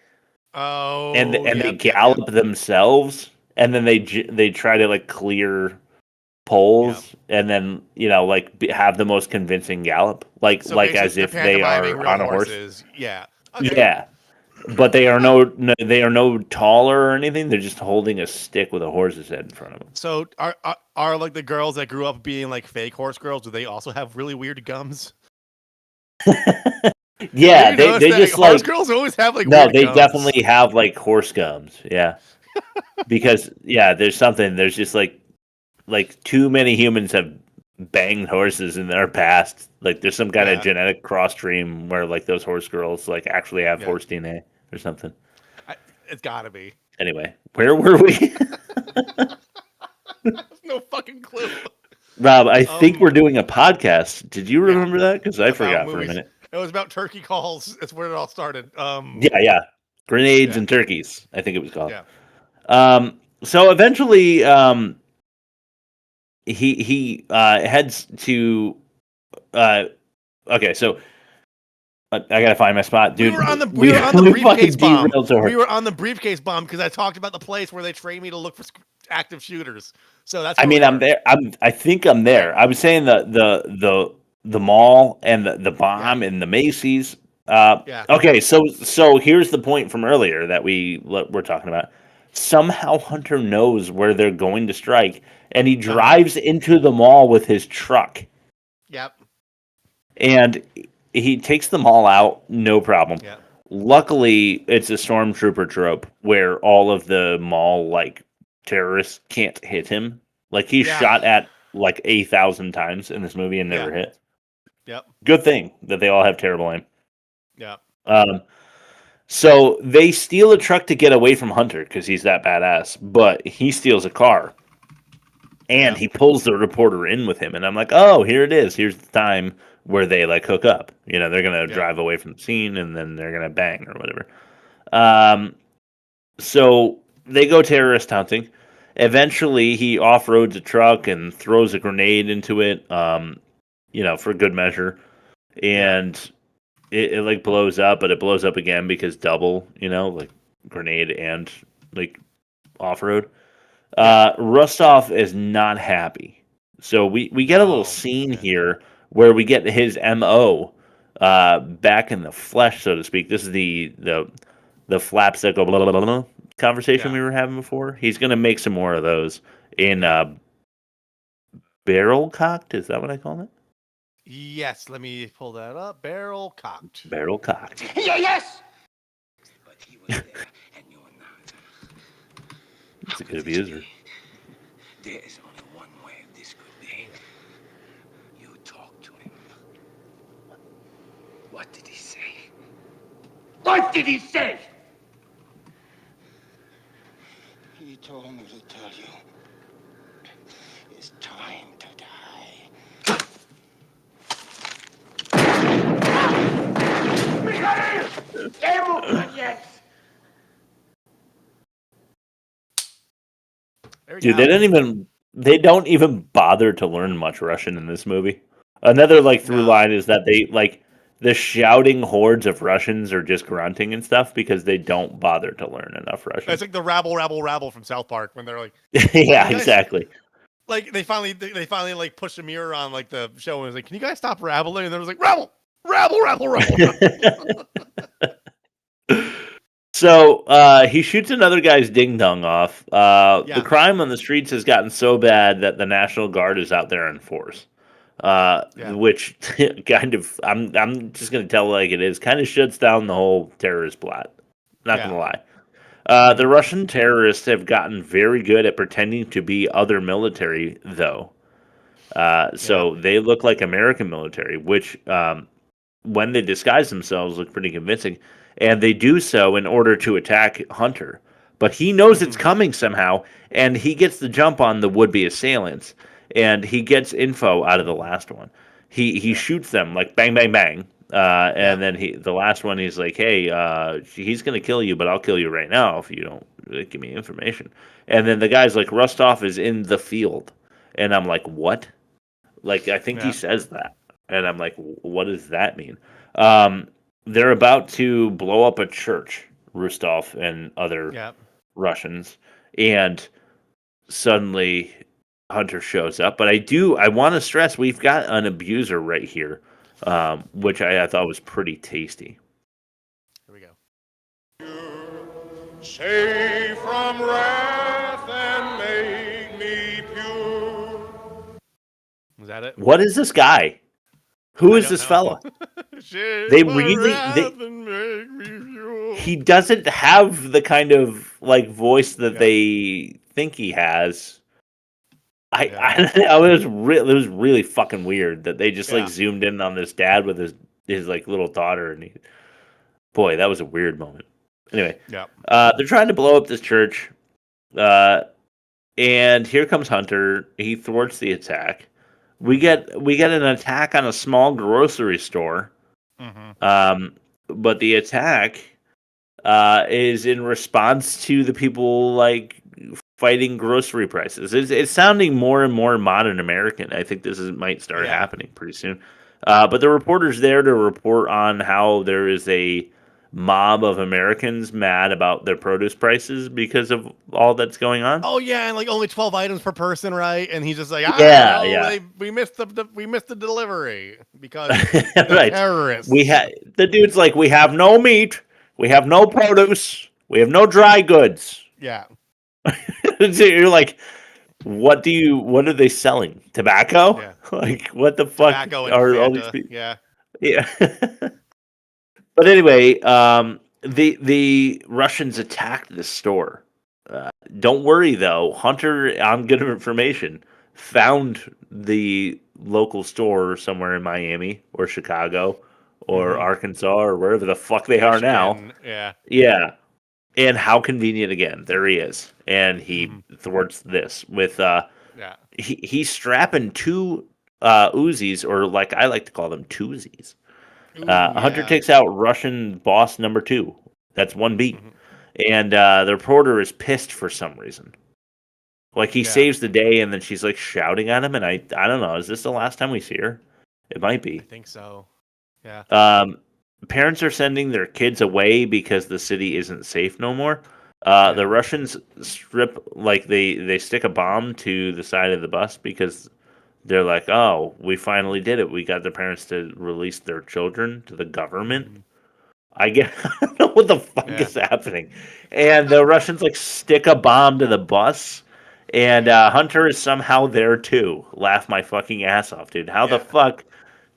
Oh, and they gallop themselves, and then they try to like clear poles, and then like have the most convincing gallop, like as if they are on a horse. Yeah. Okay. Yeah. But they are no taller or anything. They're just holding a stick with a horse's head in front of them. So are like the girls that grew up being like fake horse girls? Do they also have really weird gums? Yeah, they just like horse girls always have like no, weird they gums. definitely have like horse gums. Yeah, because there's just like too many humans have banged horses in their past. Like there's some kind of genetic cross stream where like those horse girls like actually have horse DNA or something. It's gotta be. Anyway, where were we? No fucking clue. Rob, I think we're doing a podcast. Did you remember that? Because I forgot for a minute. It was about turkey calls. That's where it all started. Yeah. Grenades Yeah. and turkeys, I think it was called. Yeah. So eventually, he heads to. Okay, so I gotta find my spot, dude. We were on the briefcase bomb. We We were on the briefcase bomb because I talked about the place where they train me to look for active shooters. So that's. I mean, I'm there. I think I'm there. I was saying the mall and the bomb and the Macy's. Yeah. Okay, so here's the point from earlier that we're talking about. Somehow Hunter knows where they're going to strike, and he drives into the mall with his truck. Yep. And he takes them all out, no problem. Yeah. Luckily, it's a stormtrooper trope where all of the mall terrorists can't hit him. Like he's shot at 1,000 times in this movie and never hit. Yep. Good thing that they all have terrible aim. Yep. So they steal a truck to get away from Hunter because he's that badass, but he steals a car. And he pulls the reporter in with him, and I'm like, oh, here it is. Here's the time where they hook up. You know, they're gonna drive away from the scene, and then they're gonna bang or whatever. So they go terrorist hunting. Eventually, he off-roads a truck and throws a grenade into it. For good measure, and it blows up, but it blows up again because double. Grenade and off-road. Rostov is not happy. So we get a little scene here where we get his MO back in the flesh, so to speak. This is the flaps that go blah, blah, blah, blah conversation we were having before. He's going to make some more of those in barrel cocked. Is that what I call it? Yes, let me pull that up. Barrel cocked. Barrel cocked. Yes! But he was there, and you're not. That's a good abuser. There is only one way this could be. You talk to him. What did he say? What did he say? He told me to tell you. It's time to die. Dude, they don't even bother to learn much Russian in this movie. Another through line is that they the shouting hordes of Russians are just grunting and stuff because they don't bother to learn enough Russian. It's like the rabble, rabble, rabble from South Park when they're like, yeah, exactly. They finally pushed a mirror on the show and was like, can you guys stop rabbling? And then it was like, rabble, rabble, rabble, rabble. So he shoots another guy's ding dong off. The crime on the streets has gotten so bad that the National Guard is out there in force. Which kind of I'm just gonna tell like it is, kind of shuts down the whole terrorist plot. Not gonna lie. The Russian terrorists have gotten very good at pretending to be other military, though. So they look like American military, which when they disguise themselves look pretty convincing. And they do so in order to attack Hunter. But he knows it's coming somehow, and he gets the jump on the would-be assailants. And he gets info out of the last one. He shoots them like bang, bang, bang. And then the last one, he's like, hey, he's going to kill you, but I'll kill you right now if you don't give me information. And then the guy's like, Rostov is in the field. And I'm like, what? Like, I think he says that. And I'm like, what does that mean? They're about to blow up a church, Rostov and other Russians. And suddenly Hunter shows up. But I want to stress, we've got an abuser right here, which I thought was pretty tasty. Here we go. Save from wrath and make me pure. Was that it? What is this guy? Who is this fella? They really he doesn't have the kind of like voice that they think he has. It was really fucking weird that they just like zoomed in on this dad with his like little daughter, and boy, that was a weird moment. Anyway, they're trying to blow up this church, and here comes Hunter. He thwarts the attack. We get an attack on a small grocery store But the attack is in response to the people like fighting grocery prices. It's sounding more and more modern American. I think might start happening pretty soon. But the reporter's there to report on how there is a mob of Americans mad about their produce prices because of all that's going on. Oh yeah, and like only 12 items per person, right? And he's just like, we missed the delivery because right. terrorists. The dude's like, we have no meat, we have no produce, we have no dry goods. Yeah. So you're like, what are they selling? Tobacco? Yeah. Like, what the fuck Tobacco and are Fanta. all these people? Yeah. Yeah. But anyway, the Russians attacked the store. Don't worry though, Hunter, on good information, found the local store somewhere in Miami or Chicago or Arkansas or wherever the fuck they are now. Yeah. Yeah. And how convenient again. There he is. And he thwarts this with he's strapping two Uzis, or like I like to call them twosies. Hunter takes out Russian boss number 2. That's 1B. And the reporter is pissed for some reason. Like he saves the day, and then she's like shouting at him, and I don't know. Is this the last time we see her? It might be. I think so. Yeah. Parents are sending their kids away because the city isn't safe no more. The Russians they stick a bomb to the side of the bus because they're like, oh, we finally did it. We got the parents to release their children to the government. I don't know what the fuck is happening. And the Russians stick a bomb to the bus, and Hunter is somehow there too. Laugh my fucking ass off, dude. How the fuck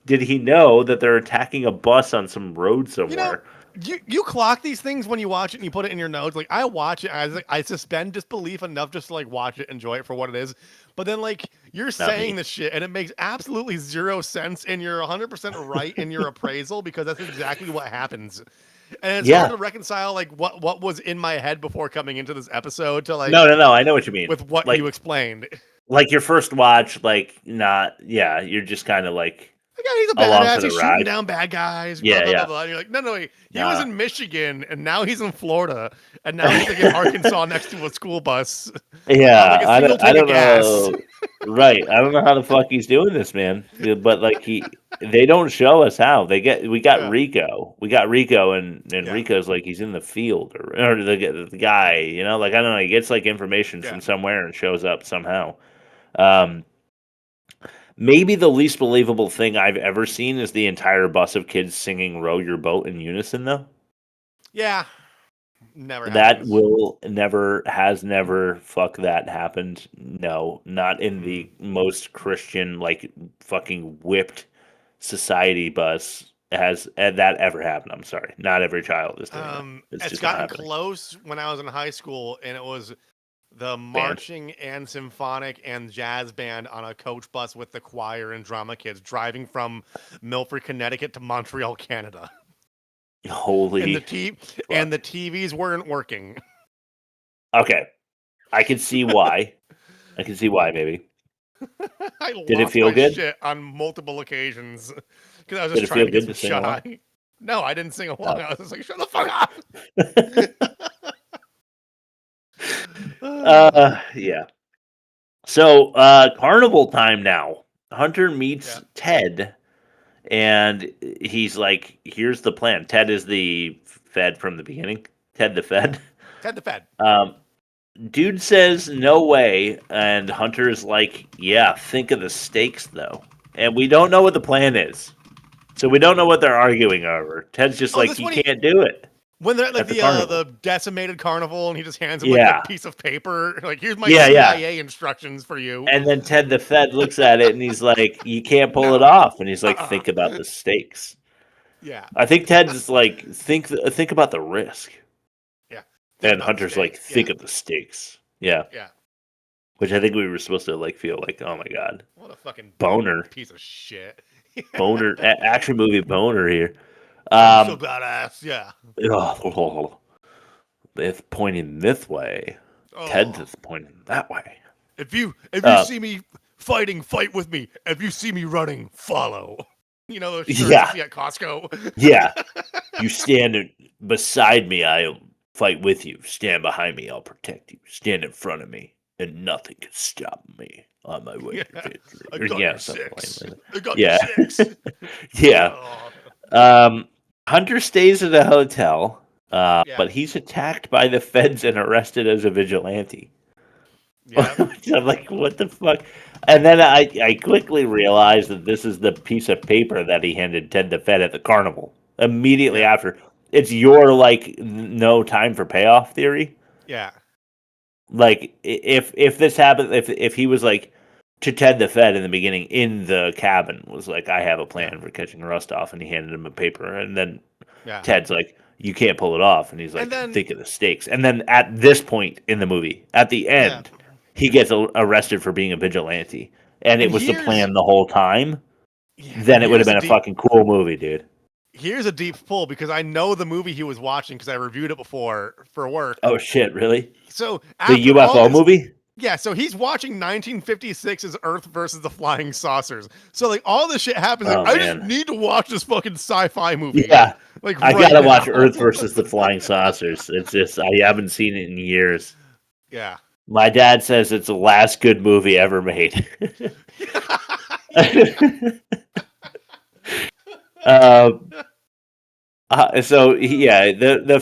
did he know that they're attacking a bus on some road somewhere? You clock these things when you watch it and you put it in your notes. Like I watch it, I suspend disbelief enough just to watch it, enjoy it for what it is. But then you're saying this shit and it makes absolutely zero sense, and you're 100% right in your appraisal because that's exactly what happens. And it's hard to reconcile what was in my head before coming into this episode to No, I know what you mean. With what you explained. Like your first watch, you're just kind of he's a badass. He's shooting down bad guys. Blah, blah, blah, blah. And you're like, no. He was in Michigan, and now he's in Florida, and now he's in Arkansas next to a school bus. Yeah, I don't know. Right, I don't know how the fuck he's doing this, man. But they don't show us how. We got Rico. We got Rico, and Rico's he's in the field or the guy. I don't know. He gets information from somewhere and shows up somehow. Maybe the least believable thing I've ever seen is the entire bus of kids singing "Row Your Boat" in unison, though. Yeah, never. That happens. never. Fuck that happened. No, not in the most Christian, fucking whipped society bus has that ever happened. I'm sorry, not every child is doing that. It's gotten close when I was in high school, and it was the marching and symphonic and jazz band on a coach bus with the choir and drama kids driving from Milford, Connecticut to Montreal, Canada. Holy. And the TVs weren't working. Okay. I can see why. Maybe. Did it feel good? Shit on multiple occasions because I was just trying to get some shut eye. No, I didn't sing along. I was just like, shut the fuck up. Yeah. So, carnival time now. Hunter meets Ted, and he's like, here's the plan. Ted is the Fed from the beginning. Ted the Fed. Ted the Fed. Dude says, no way, and Hunter's like, yeah, think of the stakes, though. And we don't know what the plan is. So we don't know what they're arguing over. Ted's just you can't do it. When they're at the decimated carnival, and he just hands him a piece of paper, here's my CIA instructions for you. And then Ted the Fed looks at it, and he's like, you can't pull it off. And he's like, think about the stakes. Yeah. I think Ted's like, think about the risk. Yeah. And Hunter's like, think of the stakes. Yeah. Yeah. Which I think we were supposed to feel like, oh my god, what a fucking boner piece of shit. Boner action movie boner here. So badass, yeah. It's pointing this way. Ted's is pointing that way. If you see me fighting, fight with me. If you see me running, follow. You know those shirts Yeah. you see at Costco. Yeah. You stand beside me, I'll fight with you. Stand behind me, I'll protect you. Stand in front of me, and nothing can stop me on my way to victory. I Or, got yeah, your something six. like that. I got Yeah. your six. Yeah. Hunter stays at a hotel, Yeah. but he's attacked by the feds and arrested as a vigilante. Yeah. I'm like, what the fuck? And then I quickly realized that this is the piece of paper that he handed Ted the Fed at the carnival immediately after. It's your, like, no time for payoff theory. Yeah. Like, if this happened, if he was like to Ted the Fed in the beginning in the cabin, was like, I have a plan for catching Rostov, and he handed him a paper, and then Ted's like, you can't pull it off, and he's like, think of the stakes. And then at this point in the movie, at the end, he gets arrested for being a vigilante, and it was the plan the whole time. Then it would have been a fucking cool movie, dude. Here's a deep pull because I know the movie he was watching because I reviewed it before for work. Oh shit, really? So the UFO movie? Yeah, so he's watching 1956's Earth versus the Flying Saucers. So like all this shit happens. Like, I just need to watch this fucking sci-fi movie. Yeah, like I right gotta now. watch Earth versus the Flying Saucers. It's just I haven't seen it in years. Yeah. My dad says it's the last good movie ever made. The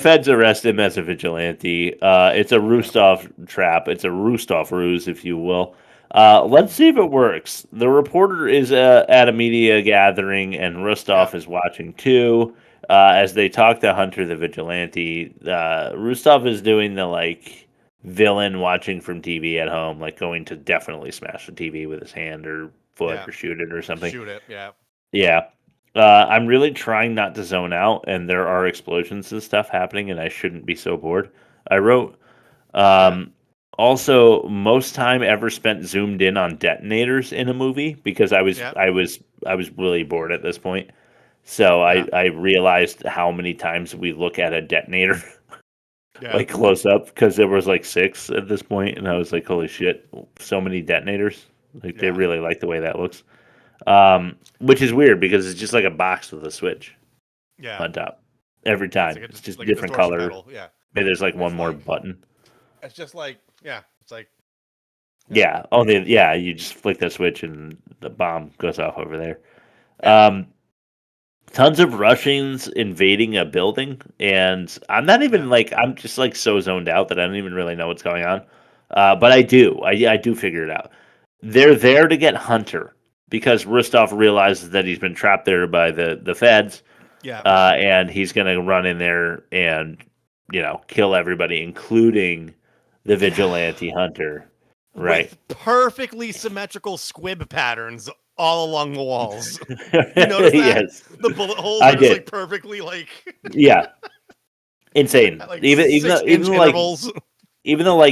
feds arrest him as a vigilante. It's a Rostov trap. It's a Rostov ruse, if you will. Let's see if it works. The reporter is at a media gathering, and Rostov is watching too. As they talk to Hunter the vigilante, Rostov is doing the like villain watching from TV at home, like going to definitely smash the TV with his hand or foot or shoot it or something. Shoot it, yeah. Yeah. I'm really trying not to zone out, and there are explosions and stuff happening, and I shouldn't be so bored. I wrote, also, most time ever spent zoomed in on detonators in a movie because I was really bored at this point. So I realized how many times we look at a detonator like close up because there was like 6 at this point, and I was like, holy shit, so many detonators. Like they really like the way that looks. Which is weird because it's just like a box with a switch on top every time. It's just like different color. Pedal. Yeah. Maybe there's like one more button. It's just like, it's like. Yeah. Oh, you just flick that switch and the bomb goes off over there. Tons of Russians invading a building, and I'm not even I'm just like so zoned out that I don't even really know what's going on. But I do figure it out. They're there to get Hunter because Rostov realizes that he's been trapped there by the feds. Yeah. And he's gonna run in there and kill everybody, including the vigilante Hunter. Right. With perfectly symmetrical squib patterns all along the walls. You notice that? Yes. The bullet holes are just like perfectly like. Yeah. Insane. Like even intervals. Even though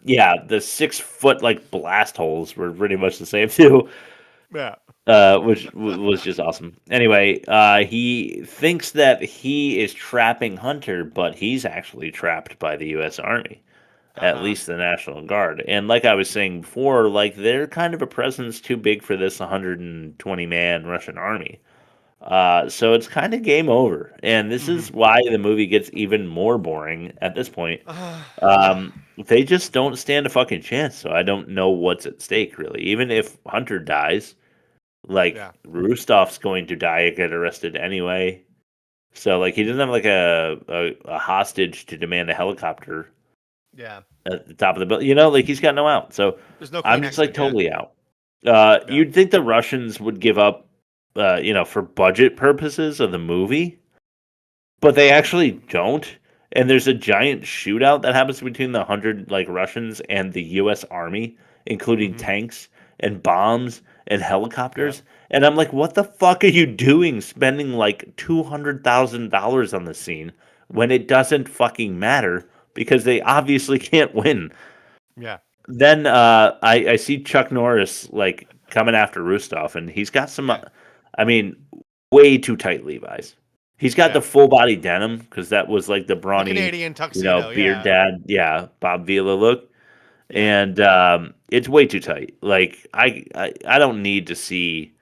the 6 foot like blast holes were pretty much the same too. Yeah. Which was just awesome. Anyway, he thinks that he is trapping Hunter, but he's actually trapped by the U.S. Army, at least the National Guard. And like I was saying before, like they're kind of a presence too big for this 120-man Russian army. So it's kind of game over. And this is why the movie gets even more boring at this point. They just don't stand a fucking chance. So I don't know what's at stake, really. Even if Hunter dies, Rostov's going to die and get arrested anyway. So like he doesn't have like a hostage to demand a helicopter. Yeah. At the top of the building, like he's got no out. So there's no I'm just like totally out. You'd think the Russians would give up, for budget purposes of the movie, but they actually don't. And there's a giant shootout that happens between the 100 Russians and the U.S. Army, including tanks and bombs and helicopters. And I'm like, what the fuck are you doing spending like $200,000 on the scene when it doesn't fucking matter because they obviously can't win? Yeah. Then I see Chuck Norris coming after Rostov, and he's got some, way too tight Levi's. He's got the full body denim because that was like the brawny Canadian tuxedo, beard dad, Bob Vila look. And it's way too tight. Like I don't need to see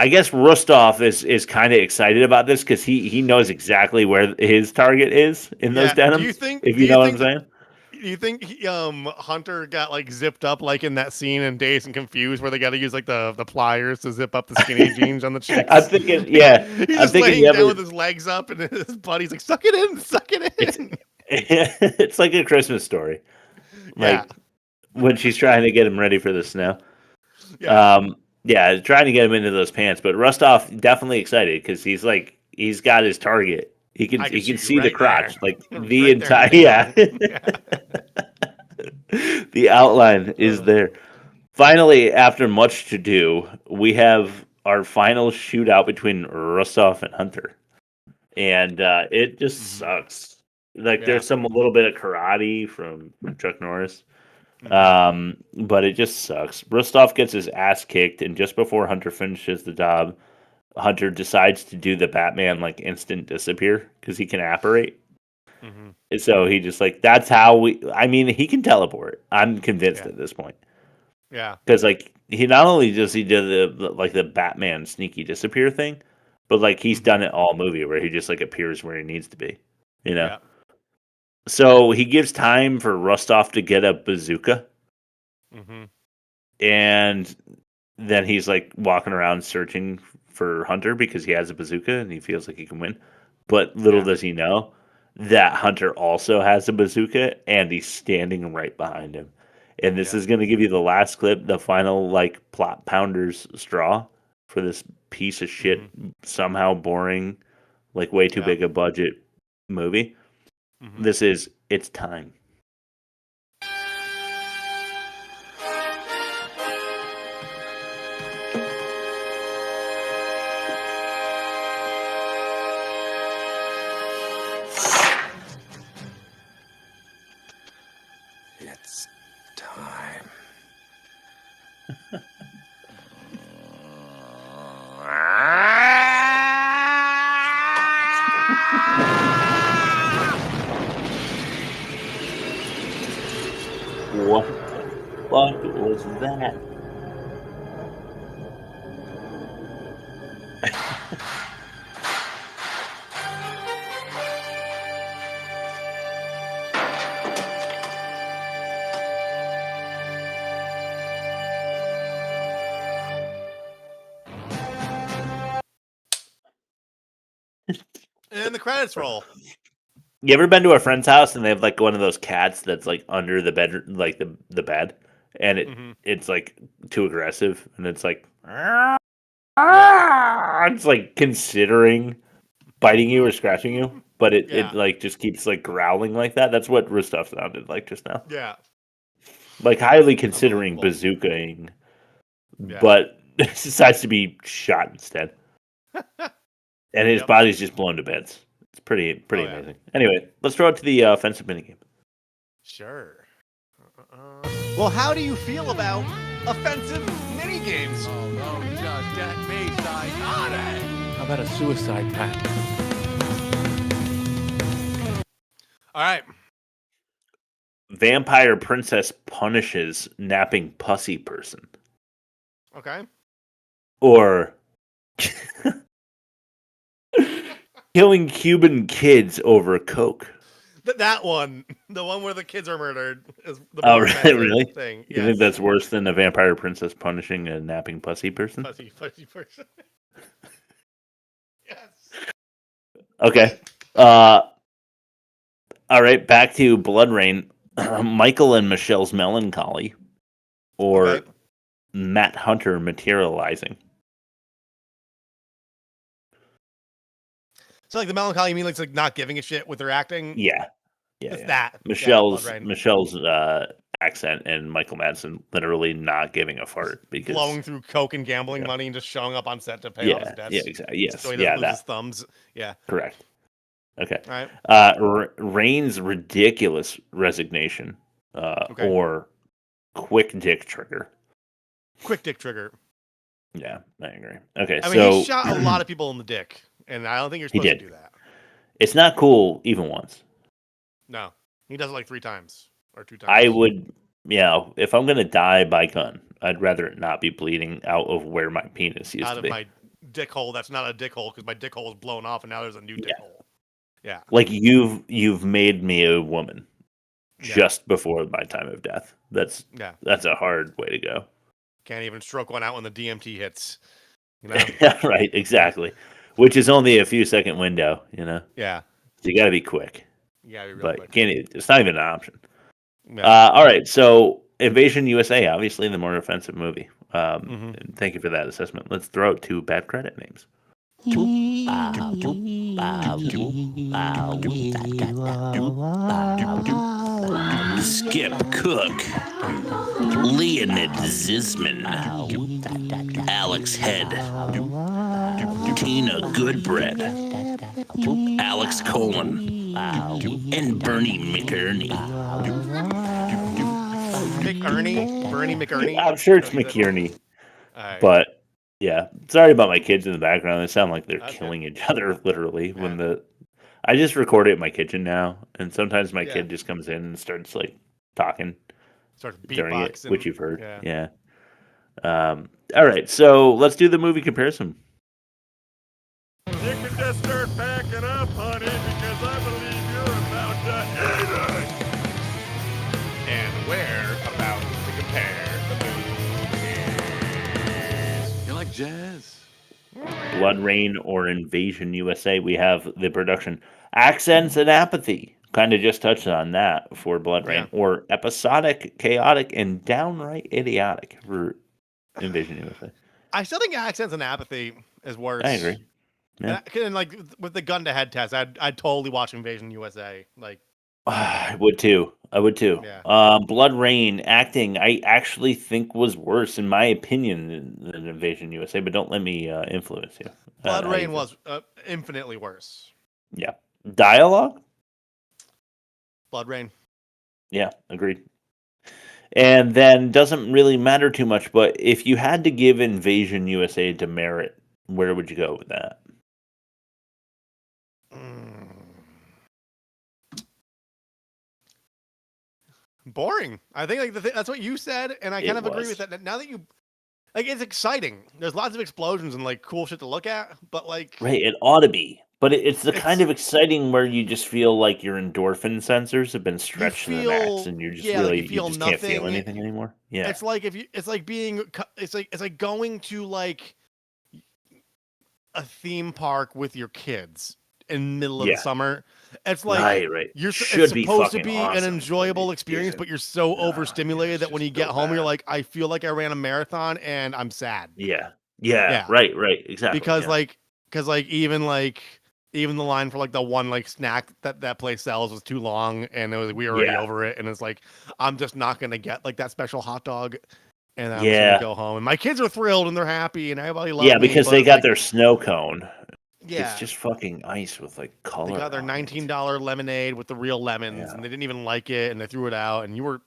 I guess Rostov is kind of excited about this because he knows exactly where his target is in those denims. Do you think? If you know what I'm saying? Do you think Hunter got like zipped up like in that scene in Dazed and Confused where they got to use like the pliers to zip up the skinny jeans on the chicks? I'm thinking, yeah. He's just laying down with his legs up and his buddy's like, suck it in. It's like A Christmas Story. Like when she's trying to get him ready for the snow. Yeah, trying to get him into those pants. But Rostov definitely excited because he's got his target. He can see right the crotch, there. Like the right entire the outline is there. Finally, after much to do, we have our final shootout between Rostov and Hunter, and it just sucks. Like there's a little bit of karate from Chuck Norris. But it just sucks. Rostov gets his ass kicked, and just before Hunter finishes the job, Hunter decides to do the Batman like instant disappear because he can apparate. And so he just like that's how he can teleport. I'm convinced at this point. Yeah, because like he not only does he do the Batman sneaky disappear thing, but like he's done it all movie where he just like appears where he needs to be. You know. Yeah. So he gives time for Rostov to get a bazooka. And then he's like walking around searching for Hunter because he has a bazooka and he feels like he can win. But little does he know that Hunter also has a bazooka and he's standing right behind him. And this is going to give you the last clip, the final like plot pounder's straw for this piece of shit, somehow boring, like way too big a budget movie. This is It's Time. It's time. What the fuck was that? And the credits roll. You ever been to a friend's house and they have like one of those cats that's like under the bed, like the bed, and it's like too aggressive, and it's like it's like considering biting you or scratching you, but it like just keeps like growling like that. That's what Rostov sounded like just now. Yeah, like highly considering bazookaing, but decides to be shot instead, and his body's just blown to bits. It's pretty amazing. Anyway, let's throw it to the offensive minigame. Sure. Well, how do you feel about offensive minigames? Oh, don't just get me psychotic. How about a suicide pact? All right. Vampire princess punishes napping pussy person. Okay. Or killing Cuban kids over Coke. That one, the one where the kids are murdered, is the really? thing. You think that's worse than a vampire princess punishing a napping pussy person? Pussy person. Yes. Okay. All right. Back to Blood Rain. Michael and Michelle's melancholy, or Matt Hunter materializing. So like the melancholy, you mean like not giving a shit with their acting? Yeah. It's that. Michelle's accent and Michael Madsen literally not giving a fart because blowing through coke and gambling money and just showing up on set to pay off his debts. Yeah, exactly. Yes. So he doesn't lose his thumbs. Yeah. Correct. Okay. All right. Rain's ridiculous resignation, or quick dick trigger. Quick dick trigger. Yeah, I agree. Okay, I mean, he shot a lot of people in the dick, and I don't think you're supposed to do that. It's not cool even once. No, he does it like 3 times or 2 times. I would, if I'm gonna die by gun, I'd rather it not be bleeding out of where my penis used to be. Out of my dick hole that's not a dick hole because my dick hole was blown off and now there's a new dick hole. Yeah. Like you've made me a woman just before my time of death. That's a hard way to go. Can't even stroke one out when the DMT hits. You know? Yeah, right, exactly. Which is only a few second window, you know. Yeah. So you got to be quick. Yeah, be real but quick. It's not even an option. Yeah. All right, so Invasion USA, obviously the more offensive movie. And thank you for that assessment. Let's throw out 2 bad credit names. Skip Cook, Leonid Zisman, Alex Head, Tina Goodbread, Alex Colon, and Bernie McErnie. Bernie McErnie? I'm sure it's McErnie. Right. But yeah, sorry about my kids in the background. They sound like they're killing each other literally. I just record it in my kitchen now, and sometimes my kid just comes in and starts like talking, starts during it, beatboxing. which you've heard. Yeah. All right, so let's do the movie comparison. You can just start backing up, honey, because I believe you're about to hate it. And we're about to compare the movies. You like jazz? Blood Rain or Invasion USA. We have the production Accents and Apathy. Kind of just touched on that for Blood Rain. Or Episodic, Chaotic, and Downright Idiotic for Invasion USA. I still think Accents and Apathy is worse. I agree. Yeah. And like with the gun to head test, I'd totally watch Invasion USA. Like I would too. Yeah. Blood Rain acting, I actually think was worse in my opinion than Invasion USA, but don't let me influence you. Blood Rain was infinitely worse. Yeah. Dialogue? Blood Rain. Yeah, agreed. And then doesn't really matter too much, but if you had to give Invasion USA a demerit, where would you go with that? Boring. I think like that's what you said, and I kind of agree with that. Now that you like, it's exciting. There's lots of explosions and like cool shit to look at, but like right, it ought to be. But it's the kind of exciting where you just feel like your endorphin sensors have been stretched to the max, and you're just you just can't feel anything anymore. Yeah, it's like it's like going to like a theme park with your kids in the middle of the summer. It's like right. It's supposed to be an enjoyable experience, but you're so overstimulated that when you get home, you're like, I feel like I ran a marathon and I'm sad. Yeah. Right, exactly. Because even the line for like the one like snack that place sells was too long, and we were already over it, and it's like I'm just not gonna get like that special hot dog, and I'm just gonna go home. And my kids are thrilled and they're happy, and everybody loves me. Yeah, because they got their snow cone. Yeah, it's just fucking ice with like color. They got their $19 lemonade with the real lemons, and they didn't even like it, and they threw it out. And you weren't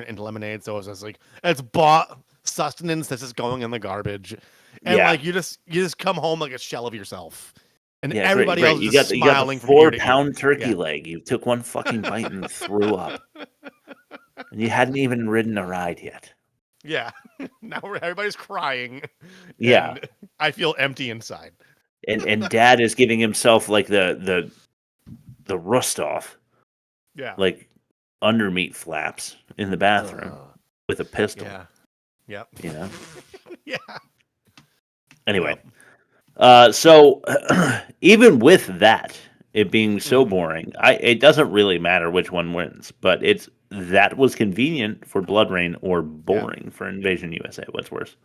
into lemonade, so it was just like it's bought sustenance that's just going in the garbage, and like you just come home like a shell of yourself, and everybody else is just smiling. You got the 4-pound turkey leg. You took one fucking bite and threw up, and you hadn't even ridden a ride yet. Yeah, now everybody's crying. Yeah, and I feel empty inside. And Dad is giving himself like the Rostov, like undermeat flaps in the bathroom with a pistol. Yeah, yep. You know. Yeah. Anyway, so even with that, it being so boring, it doesn't really matter which one wins, but that was convenient for Blood Rain or boring for Invasion USA. What's worse?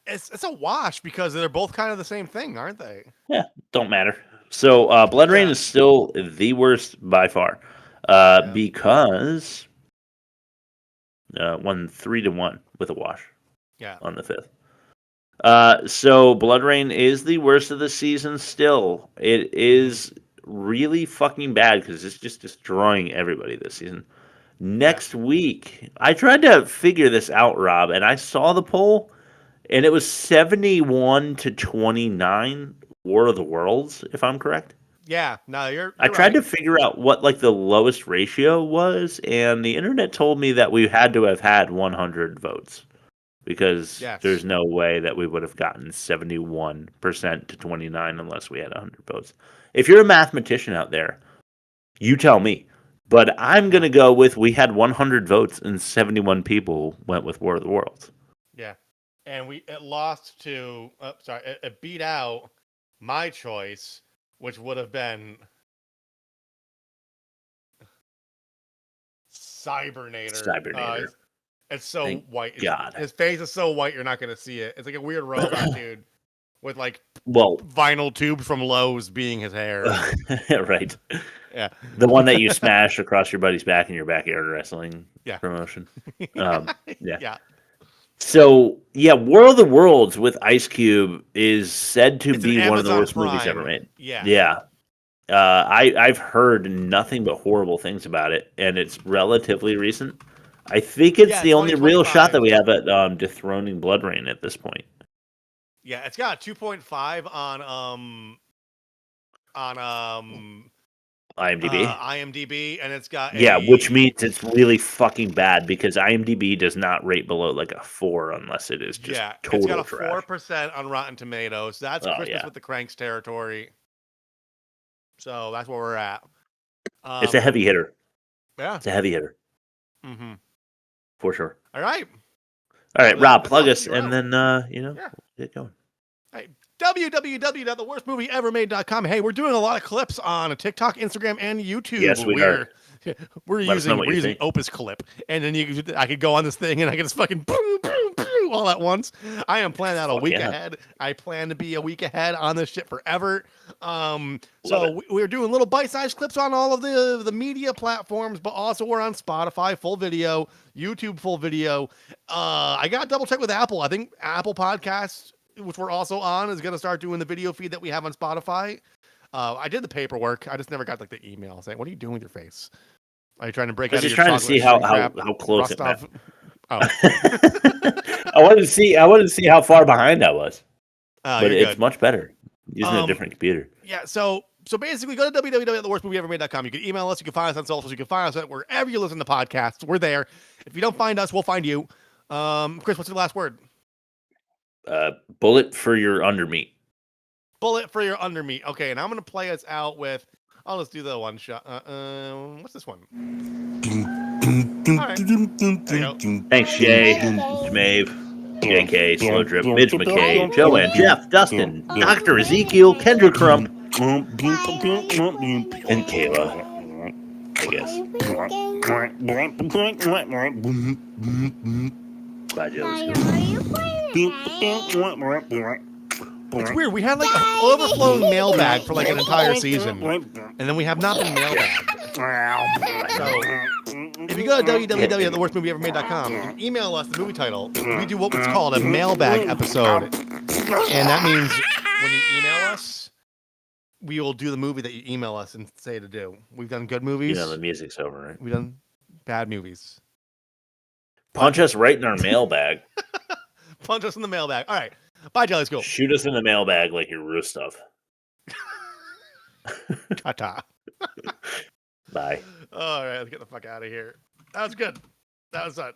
It's a wash because they're both kind of the same thing, aren't they? Yeah, don't matter. So Blood Rain is still the worst by far because won 3-1 with a wash. Yeah, on the 5th. So Blood Rain is the worst of the season still. It is really fucking bad because it's just destroying everybody this season. Next week, I tried to figure this out, Rob, and I saw the poll. And it was 71-29 War of the Worlds, if I'm correct. Yeah, no, you're I tried to figure out what like the lowest ratio was, and the internet told me that we had to have had 100 votes because Yes. there's no way that we would have gotten 71% to 29 unless we had 100 votes. If you're a mathematician out there, you tell me. But I'm going to go with we had 100 votes and 71 people went with War of the Worlds. Yeah. And it lost to, it beat out my choice, which would have been Cybernator. It's so white. God. His face is so white, you're not going to see it. It's like a weird robot dude with like vinyl tubes from Lowe's being his hair. Right. Yeah. The one that you smash across your buddy's back in your backyard wrestling promotion. Yeah. So, War of the Worlds with Ice Cube is said to be one of the worst movies ever made. Yeah. I've heard nothing but horrible things about it, and it's relatively recent. I think it's the only real shot that we have at dethroning Blood Rain at this point. Yeah, it's got a 2.5 on IMDb, and it's got which means it's really fucking bad because IMDb does not rate below like a 4 unless it is just total it's got a trash. 4% on Rotten Tomatoes. That's Christmas with the Cranks territory. So that's where we're at. It's a heavy hitter. Yeah, it's a heavy hitter. Mm-hmm. For sure. All right, Rob, plug us, and then get going. www.theworstmovieevermade.com. Hey, we're doing a lot of clips on TikTok, Instagram, and YouTube. Yes, we are. We're using Opus Clip, and then I could go on this thing and I can just fucking boom, boom, boom, all at once. I am planning out a week ahead. I plan to be a week ahead on this shit forever. So we're doing little bite-sized clips on all of the media platforms, but also we're on Spotify full video, YouTube full video. I got to double check with Apple. I think Apple Podcasts, which we're also on, is going to start doing the video feed that we have on Spotify. I did the paperwork. I just never got like the email saying, "What are you doing with your face? Are you trying to break out of your chocolate?" I was just trying to see how close Rostov? it I wanted to see how far behind I was. But it's good. Much better using a different computer. Yeah, so basically go to www.theworstmovieevermade.com. You can email us, you can find us on socials, you can find us at wherever you listen to podcasts. We're there. If you don't find us, we'll find you. Chris, what's your last word? Bullet for your undermeat. Bullet for your undermeat. Okay, and I'm going to play us out with, I'll just do the one shot. What's this one? All right. There you go. Thanks, Jay, Jamaeve, JK, Slow Drip, Midge McKay, Joanne, Jeff, Dustin, Dr. Ezekiel, Kendra Crump, and Kayla, I guess. Bye, Joe. It's weird. We had like an overflowing mailbag for like an entire season, and then we have not been mailbagged. So if you go to www.theworstmovieevermade.com, you can email us the movie title. We do what's called a mailbag episode, and that means when you email us, we will do the movie that you email us and say to do. We've done good movies. The music's over, right? We've done bad movies. Punch us right in our mailbag. Punch us in the mailbag. All right. Bye, Jelly School. Shoot us in the mailbag like you're Rostov. Ta-ta. Bye. All right, let's get the fuck out of here. That was good. That was fun.